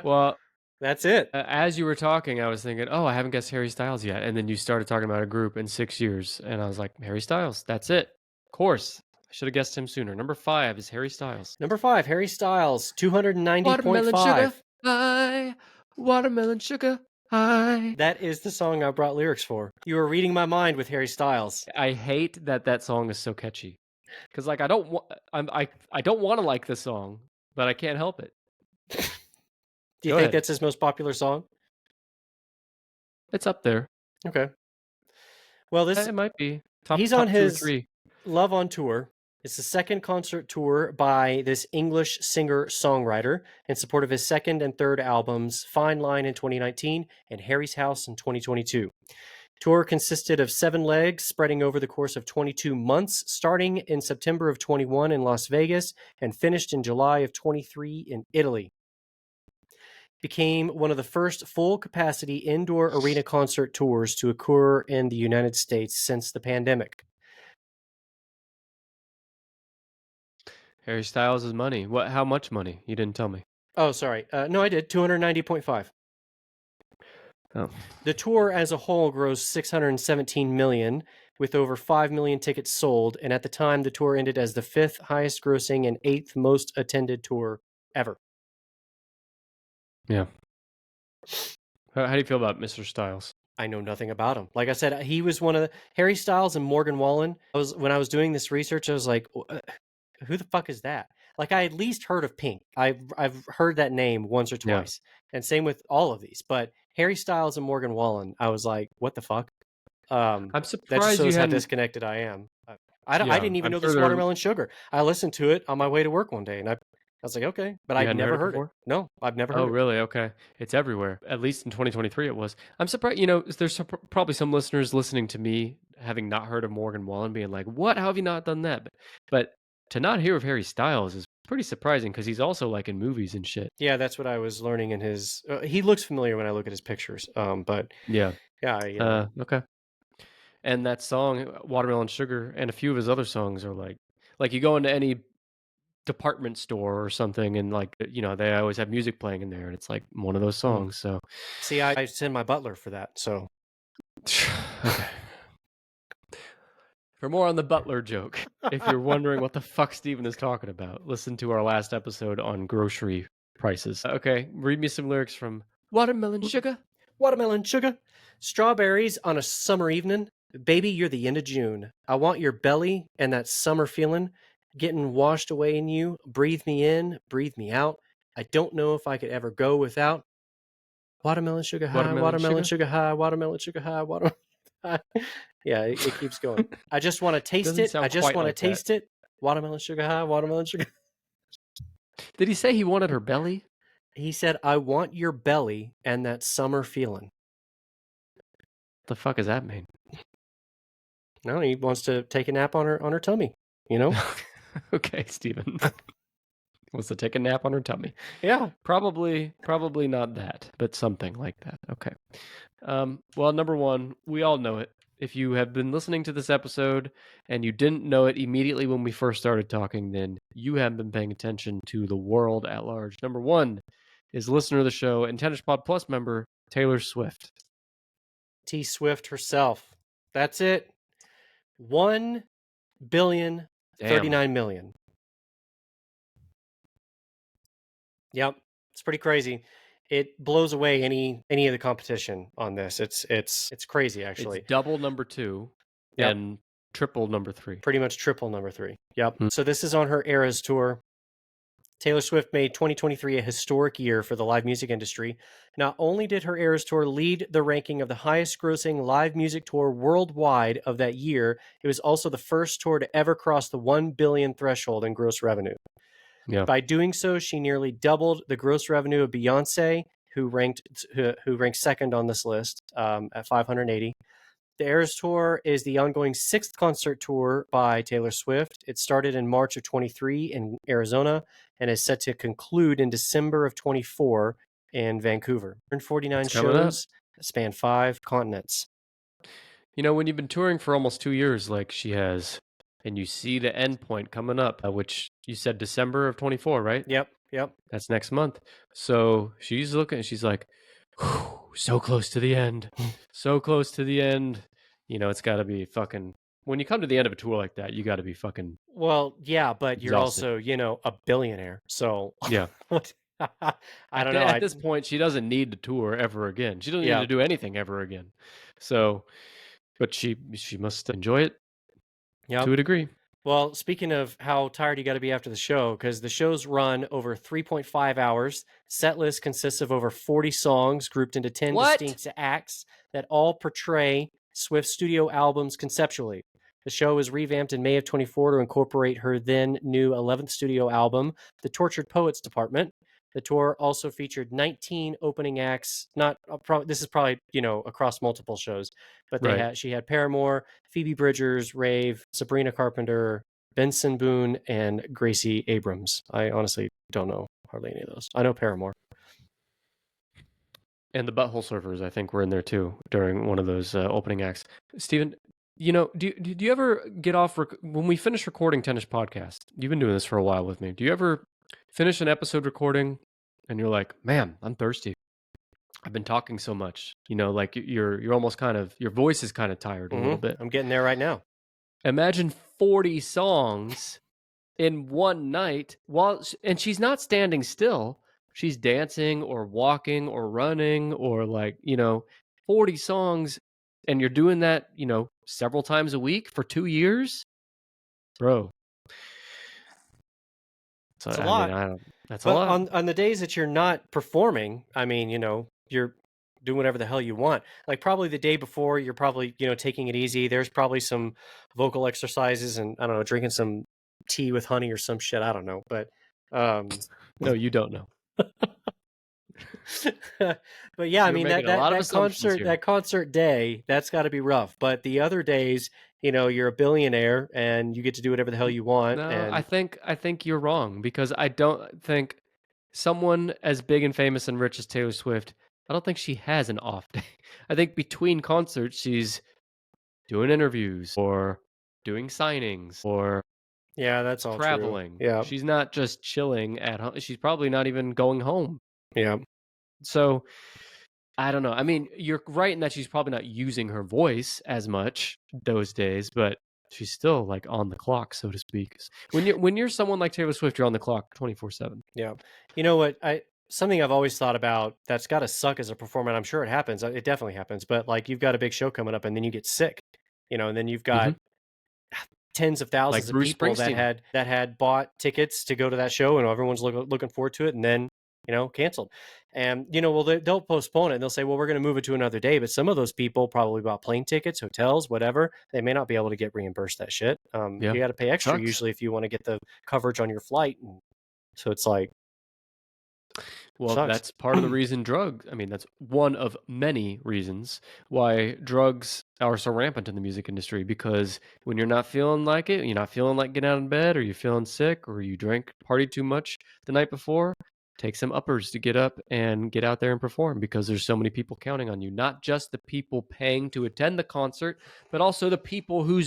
Well, That's it. as you were talking, I was thinking, oh, I haven't guessed Harry Styles yet. And then you started talking about a group in 6 years. And I was like, Harry Styles. That's it. Of course. I should have guessed him sooner. Number 5 is Harry Styles. Number 5, Harry Styles, Watermelon sugar 290.5. high. Watermelon sugar high. That is the song I brought lyrics for. You were reading my mind with Harry Styles. I hate that that song is so catchy. Because like I don't want I don't want to like the song, but I can't help it. Do you Go think ahead. that's his most popular song? It's up there. Okay. Well, It might be top he's on top 2 or his 3. Love on Tour. It's the second concert tour by this English singer-songwriter in support of his second and third albums, Fine Line in 2019 and Harry's House in 2022. Tour consisted of 7 legs spreading over the course of 22 months, starting in September of 21 in Las Vegas and finished in July of 23 in Italy. Became one of the first full-capacity indoor arena concert tours to occur in the United States since the pandemic. Harry Styles is money. What? How much money? You didn't tell me. Oh, sorry. No, I did. 290.5. Oh. The tour as a whole grossed 617 million, with over 5 million tickets sold, and at the time the tour ended as the 5th highest grossing and 8th most attended tour ever. Yeah. How do you feel about Mr. Styles? I know nothing about him. Like I said, he was one of the Harry Styles and Morgan Wallen. When I was doing this research, I was like, who the fuck is that? Like I at least heard of Pink. I've heard that name once or Yeah. twice, and same with all of these. But Harry Styles and Morgan Wallen, I was like, what the fuck? I'm That just surprised you shows how hadn't. disconnected I am. I Yeah, didn't even I'm know sure this there. Watermelon Sugar. I listened to it on my way to work one day, and I was like, okay, but You I'd hadn't heard never it heard it. before? No, I've never Oh, heard it. really? Okay. It's everywhere. At least in 2023 it was. I'm surprised, there's probably some listeners listening to me having not heard of Morgan Wallen being like, "What? How have you not done that?" But to not hear of Harry Styles is pretty surprising because he's also like in movies and shit. Yeah, that's what I was learning in his. He looks familiar when I look at his pictures. But Yeah. yeah, Okay. And that song, Watermelon Sugar, and a few of his other songs are like you go into any department store or something and like, they always have music playing in there and it's like one of those mm. songs. So, See, I send my butler for that. So okay. For more on the butler joke, if you're wondering what the fuck Steven is talking about, listen to our last episode on grocery prices. Okay, read me some lyrics from Watermelon Sugar. Watermelon Sugar, strawberries on a summer evening. Baby, you're the end of June. I want your belly and that summer feeling getting washed away in you. Breathe me in, breathe me out. I don't know if I could ever go without watermelon sugar high, Watermelon watermelon Sugar? sugar high, watermelon sugar high, watermelon high. Yeah, it keeps going. I just want to taste Doesn't it. I sound just quite want to like that. taste it. Watermelon sugar high, watermelon sugar. Did he say he wanted her belly? He said, I want your belly and that summer feeling. What the fuck does that mean? No, he wants to take a nap on her tummy, you know? Okay, Steven. Wants to take a nap on her tummy. Yeah. Probably not that, but something like that. Okay. Well, number one, we all know it. If you have been listening to this episode and you didn't know it immediately when we first started talking, then you haven't been paying attention to the world at large. Number one is listener of the show and Tennis Pod Plus member Taylor Swift. T Swift herself. That's it. 1 billion Damn. 39 million. Yep. It's pretty crazy. It blows away any of the competition on this. It's crazy actually. It's double number two Yep. and triple number three. Pretty much triple number 3. Yep. Hmm. So this is on her Eras tour. Taylor Swift made 2023 a historic year for the live music industry. Not only did her Eras Tour lead the ranking of the highest grossing live music tour worldwide of that year, it was also the first tour to ever cross the 1 billion threshold in gross revenue. Yeah. By doing so, she nearly doubled the gross revenue of Beyonce, who ranked second on this list at 580. The Eras Tour is the ongoing 6th concert tour by Taylor Swift. It started in March of 23 in Arizona and is set to conclude in December of 24 in Vancouver. 149 It's coming up. shows that span 5 continents. When you've been touring for almost 2 years like she has, and you see the end point coming up, which you said December of 24, right? Yep. That's next month. So she's looking, she's like, so close to the end. So close to the end. It's got to be fucking. When you come to the end of a tour like that, you got to be fucking. Well, yeah, but you're exhausted. also, a billionaire. So Yeah. I don't know. At this point, she doesn't need to tour ever again. She doesn't need to do anything ever again. So, but she must enjoy it to a degree. Well, speaking of how tired you got to be after the show, because the shows run over 3.5 hours. Set list consists of over 40 songs grouped into 10 distinct acts that all portray Swift's studio albums conceptually. The show was revamped in May of 24 to incorporate her then new 11th studio album, The Tortured Poets Department. The tour also featured 19 opening acts. This is probably across multiple shows, but she had Paramore, Phoebe Bridgers, Rave, Sabrina Carpenter, Benson Boone, and Gracie Abrams. I honestly don't know hardly any of those. I know Paramore. And the Butthole Surfers, I think, were in there too during one of those opening acts. Steven, do you ever get off when we finish recording Tennis Podcast? You've been doing this for a while with me. Do you ever finish an episode recording and you're like, man, I'm thirsty? I've been talking so much, like you're almost kind of your voice is kind of tired a little bit. I'm getting there right now. Imagine 40 songs in one night and she's not standing still. She's dancing or walking or running or 40 songs and you're doing that, several times a week for 2 years? Bro. So It's a I mean, lot. I don't that's a But lot. on the days that you're not performing, I mean, you're doing whatever the hell you want. Like probably the day before, you're probably, taking it easy. There's probably some vocal exercises and I don't know, drinking some tea with honey or some shit. I don't know. But um No, you don't know. but yeah, I You're mean making a lot of that assumptions concert here. day, that's got to be rough. But the other days, you're a billionaire and you get to do whatever the hell you want. No, I And think I think you're wrong because I don't think someone as big and famous and rich as Taylor Swift, I don't think she has an off day. I think between concerts she's doing interviews or doing signings or yeah, that's all true. traveling. Yeah, She's not just chilling at home. She's probably not even going home. yeah. So, I don't know. I mean, you're right in that she's probably not using her voice as much those days, but she's still like on the clock, so to speak. When you're someone like Taylor Swift, you're on the clock 24/7. Yeah. You know what? I Something I've always thought about that's got to suck as a performer. And I'm sure it happens. It definitely happens. But like you've got a big show coming up and then you get sick, and then you've Mhm. got tens of Like thousands of Bruce people Springsteen. that had bought tickets to go to that show and everyone's looking forward to it and then, canceled. And well they'll postpone it and they'll say, well, we're going to move it to another day. But some of those people probably bought plane tickets, hotels, whatever. They may not be able to get reimbursed that shit. Yeah. You got to pay extra Sucks. usually if you want to get the coverage on your flight. And so it's like, Well, sucks. that's part of the reason I mean, that's one of many reasons why drugs are so rampant in the music industry because when you're not feeling like it, you're not feeling like getting out of bed or you're feeling sick or you drank, party too much the night before, take some uppers to get up and get out there and perform because there's so many people counting on you. Not just the people paying to attend the concert, but also the people who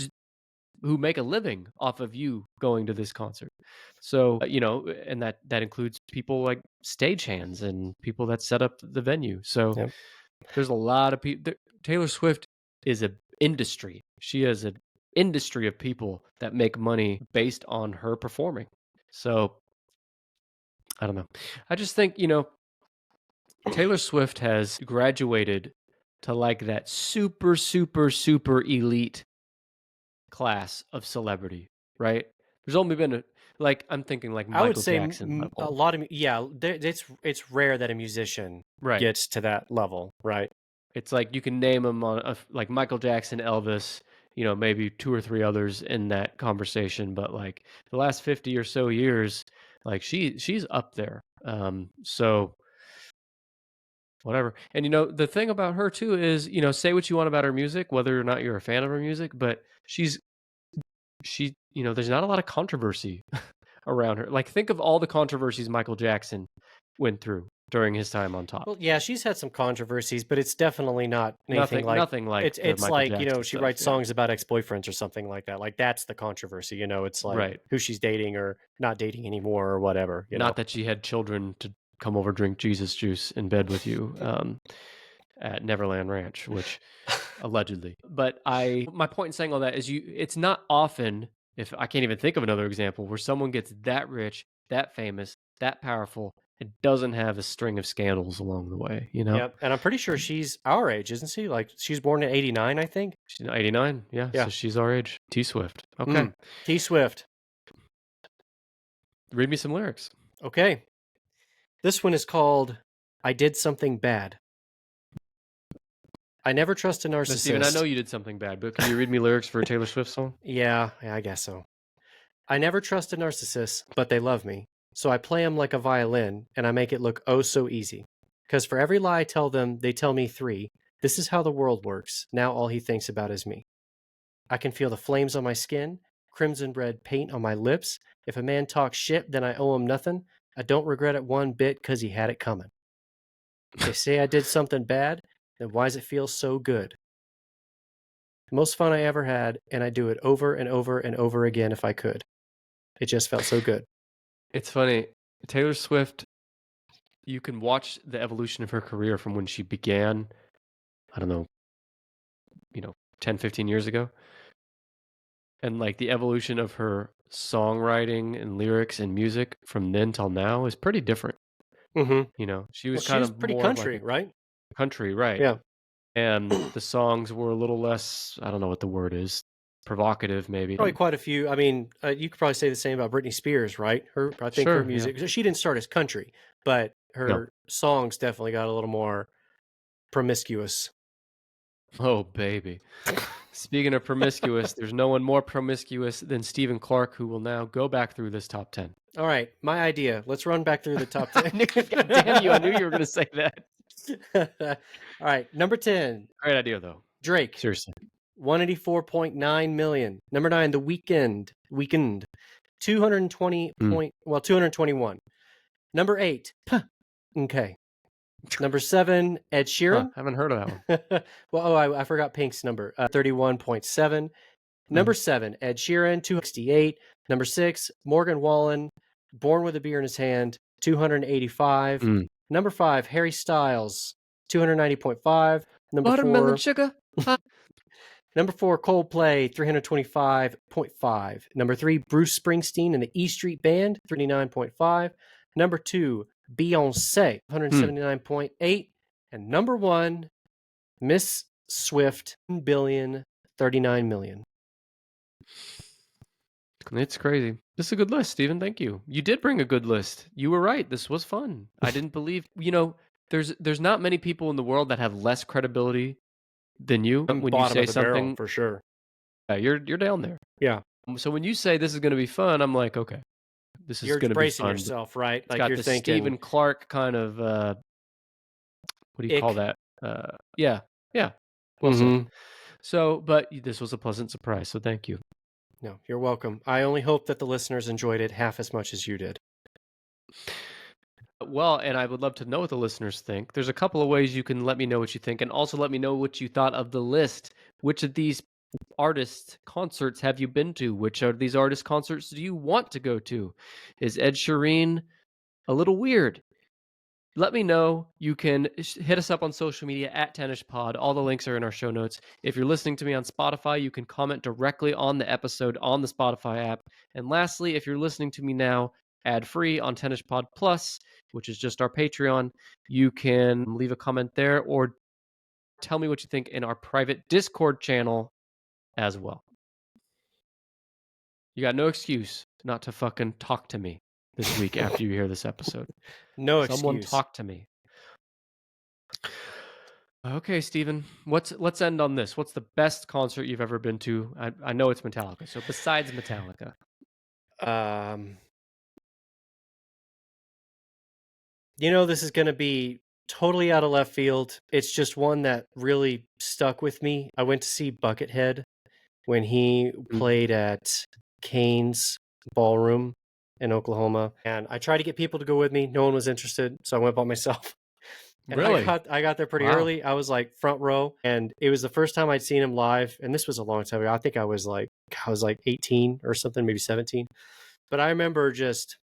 make a living off of you going to this concert. So, and that includes people like stagehands and people that set up the venue. So Yep. there's a lot of people. Taylor Swift is an industry. She has an industry of people that make money based on her performing. So I don't know. I just think, Taylor Swift has graduated to like that super, super, super elite class of celebrity, right? There's only been I'm thinking like I would Michael say Jackson a level. lot of yeah. It's rare that a musician Right. gets to that level, right? It's like you can name them like Michael Jackson, Elvis, maybe two or three others in that conversation, but like the last 50 or so years, like she's up there. So whatever. And the thing about her too is, say what you want about her music, whether or not you're a fan of her music, but there's not a lot of controversy around her. Like, think of all the controversies Michael Jackson went through during his time on top. Well, yeah, she's had some controversies, but it's definitely not anything Nothing, like nothing like the it's Michael like, Jackson she stuff. writes Yeah, songs about ex-boyfriends or something like that. Like that's the controversy, it's like right. who she's dating or not dating anymore or whatever. Not that she had children to come over drink Jesus juice in bed with you at Neverland Ranch, which allegedly. But my point in saying all that is it's not often, if I can't even think of another example, where someone gets that rich, that famous, that powerful, and doesn't have a string of scandals along the way, Yep. And I'm pretty sure she's our age, isn't she? Like she's born in 89, I think. She's 89. Yeah, so Yeah. she's our age. T Swift. Okay. T Swift. Read me some lyrics. Okay. This one is called I Did Something Bad. I never trust a Now, Steven, I know narcissist. you did something bad, but can you read me lyrics for a Taylor Swift song? Yeah, I guess so. I never trust a narcissist, but they love me. So I play them like a violin and I make it look oh so easy. Because for every lie I tell them, they tell me three. This is how the world works. Now all he thinks about is me. I can feel the flames on my skin, crimson red paint on my lips. If a man talks shit, then I owe him nothing. I don't regret it one bit because he had it coming. They say I did something bad, then why's it feel so good? The most fun I ever had, and I do it over and over and over again if I could. It just felt so good. It's funny. Taylor Swift you can watch the evolution of her career from when she began, I don't know, 10, 15 years ago. And like the evolution of her songwriting and lyrics and music from then till now is pretty different. Mhm. She Well, was she kind was of pretty more of like country, a right? country, right? Yeah. And the songs were a little less, I don't know what the word is, provocative maybe. Probably quite a few. I mean, you could probably say the same about Britney Spears, right? I think her Sure, yeah. music. She didn't start as country, but No. her songs definitely got a little more promiscuous. Oh, baby. Speaking of promiscuous, there's no one more promiscuous than Stephen Clark, who will now go back through this top 10. All right, my idea. Let's run back through the top I 10. knew, God damn you, I knew you were going to say that. All right, number 10, Great idea, though. Drake, Seriously. 184.9 million. Number 9, The Weekend, Mm. 221. Number 8, okay. Number 7, Ed Huh, Sheeran. haven't heard of that one. Well, I forgot Pink's number, 31.7. Number Mhm. 7, Ed Sheeran, 268. Number 6, Morgan Wallen, Born with a Beer in His Hand, 285. Mm. Number 5, Harry Styles, 290.5. Number Watermelon 4, sugar. number 4, Coldplay, 325.5. Number 3, Bruce Springsteen and the E Street Band, 399.5. Number 2, Beyonce, Hmm. 179.8. And number 1, Miss Swift, 1,039 million. It's crazy. This is a good list, Steven. Thank you. You did bring a good list. You were right. This was fun. I didn't believe, there's not many people in the world that have less credibility than you I'm when you bottom say of the barrel something. for sure. Yeah, you're down there. Yeah. So when you say this is going to be fun, I'm like, okay, this is You're going to be bracing fun. yourself, right? It's Like got you're the thinking Stephen Clark kind of what do you call ick. that? Yeah, yeah. Well said. Mm-hmm. So, but this was a pleasant surprise. So thank you. No, you're welcome. I only hope that the listeners enjoyed it half as much as you did. Well, and I would love to know what the listeners think. There's a couple of ways you can let me know what you think, and also let me know what you thought of the list. Which of these artist concerts have you been to? Which of these artist concerts do you want to go to? Is Ed Sheeran a little weird? Let me know. You can hit us up on social media at TennishPod. All the links are in our show notes. If you're listening to me on Spotify, you can comment directly on the episode on the Spotify app. And lastly, if you're listening to me now ad-free on TennishPod Plus, which is just our Patreon, you can leave a comment there or tell me what you think in our private Discord channel as well. You got no excuse not to fucking talk to me this week after you hear this episode. No Someone excuse. talk to me. Okay, Steven, let's end on this. What's the best concert you've ever been to? I know it's Metallica. So besides Metallica. Um, this is going to be totally out of left field. It's just one that really stuck with me. I went to see Buckethead when he Mm. played at Kane's Ballroom in Oklahoma, and I tried to get people to go with me. No one was interested, so I went by myself. And Really? I got there pretty Wow. early. I was like front row, and it was the first time I'd seen him live. And this was a long time ago. I think I was like 18 or something, maybe 17. But I remember just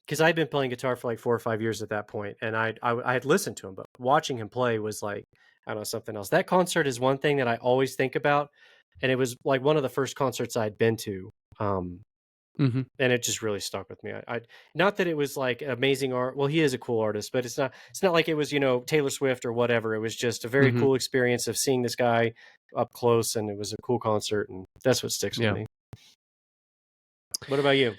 because I'd been playing guitar for like 4 or 5 years at that point, and I had listened to him, but watching him play was like, I don't know, something else. That concert is one thing that I always think about, and it was like one of the first concerts I'd been to. Mm-hmm. And it just really stuck with me. I not that it was like amazing art. Well, he is a cool artist, but it's not like it was, Taylor Swift or whatever. It was just a very Mm-hmm. cool experience of seeing this guy up close, and it was a cool concert, and that's what sticks with Yeah. me. What about you?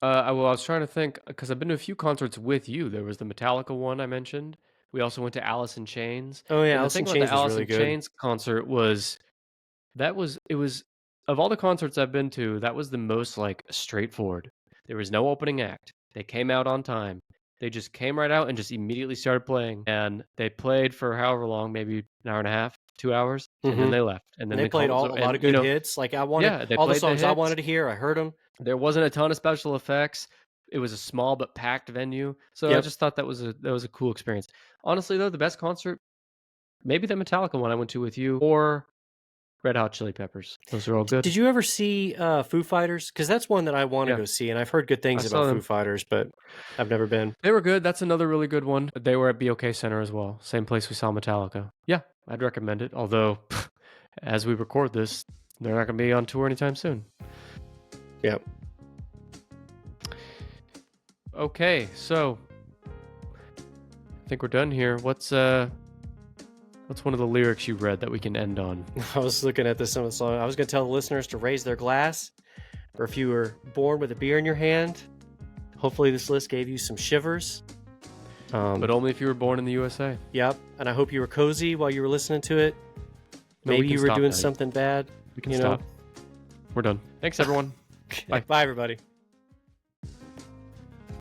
I was trying to think because I've been to a few concerts with you. There was the Metallica one I mentioned. We also went to Alice in Chains. Oh yeah, And the Alice thing in about the Chains was Alice really in good. Chains concert was it was of all the concerts I've been to, that was the most like straightforward. There was no opening act. They came out on time. They just came right out and just immediately started playing. And they played for however long, maybe an hour and a half, 2 hours, and then Mm-hmm. they left. And And then they the played concert was a over. lot of And good hits. Like I wanted yeah, they all the played the songs I hits. wanted to hear. I heard them. There wasn't a ton of special effects. It was a small but packed venue. So I Yep. just thought that was a cool experience. Honestly though, the best concert, maybe the Metallica one I went to with you, or Red Hot Chili Peppers. Those are all good. Did you ever see Foo Fighters? Because that's one that I want to Yeah, go see, and I've heard good I things saw about Foo them. Fighters, but I've never been. They were good. That's another really good one. They were at BOK Center as well. Same place we saw Metallica. Yeah, I'd recommend it. Although, as we record this, they're not going to be on tour anytime soon. Yep. Okay, so I think we're done here. What's one of the lyrics you read that we can end on? I was looking at some of the song. I was going to tell the listeners to raise their glass, or if you were born with a beer in your hand, hopefully this list gave you some shivers. But only if you were born in the USA. Yep, and I hope you were cozy while you were listening to it. No, we Maybe can you were stop doing now. something bad. We can stop. We're done. Thanks, everyone. Bye. Bye, everybody.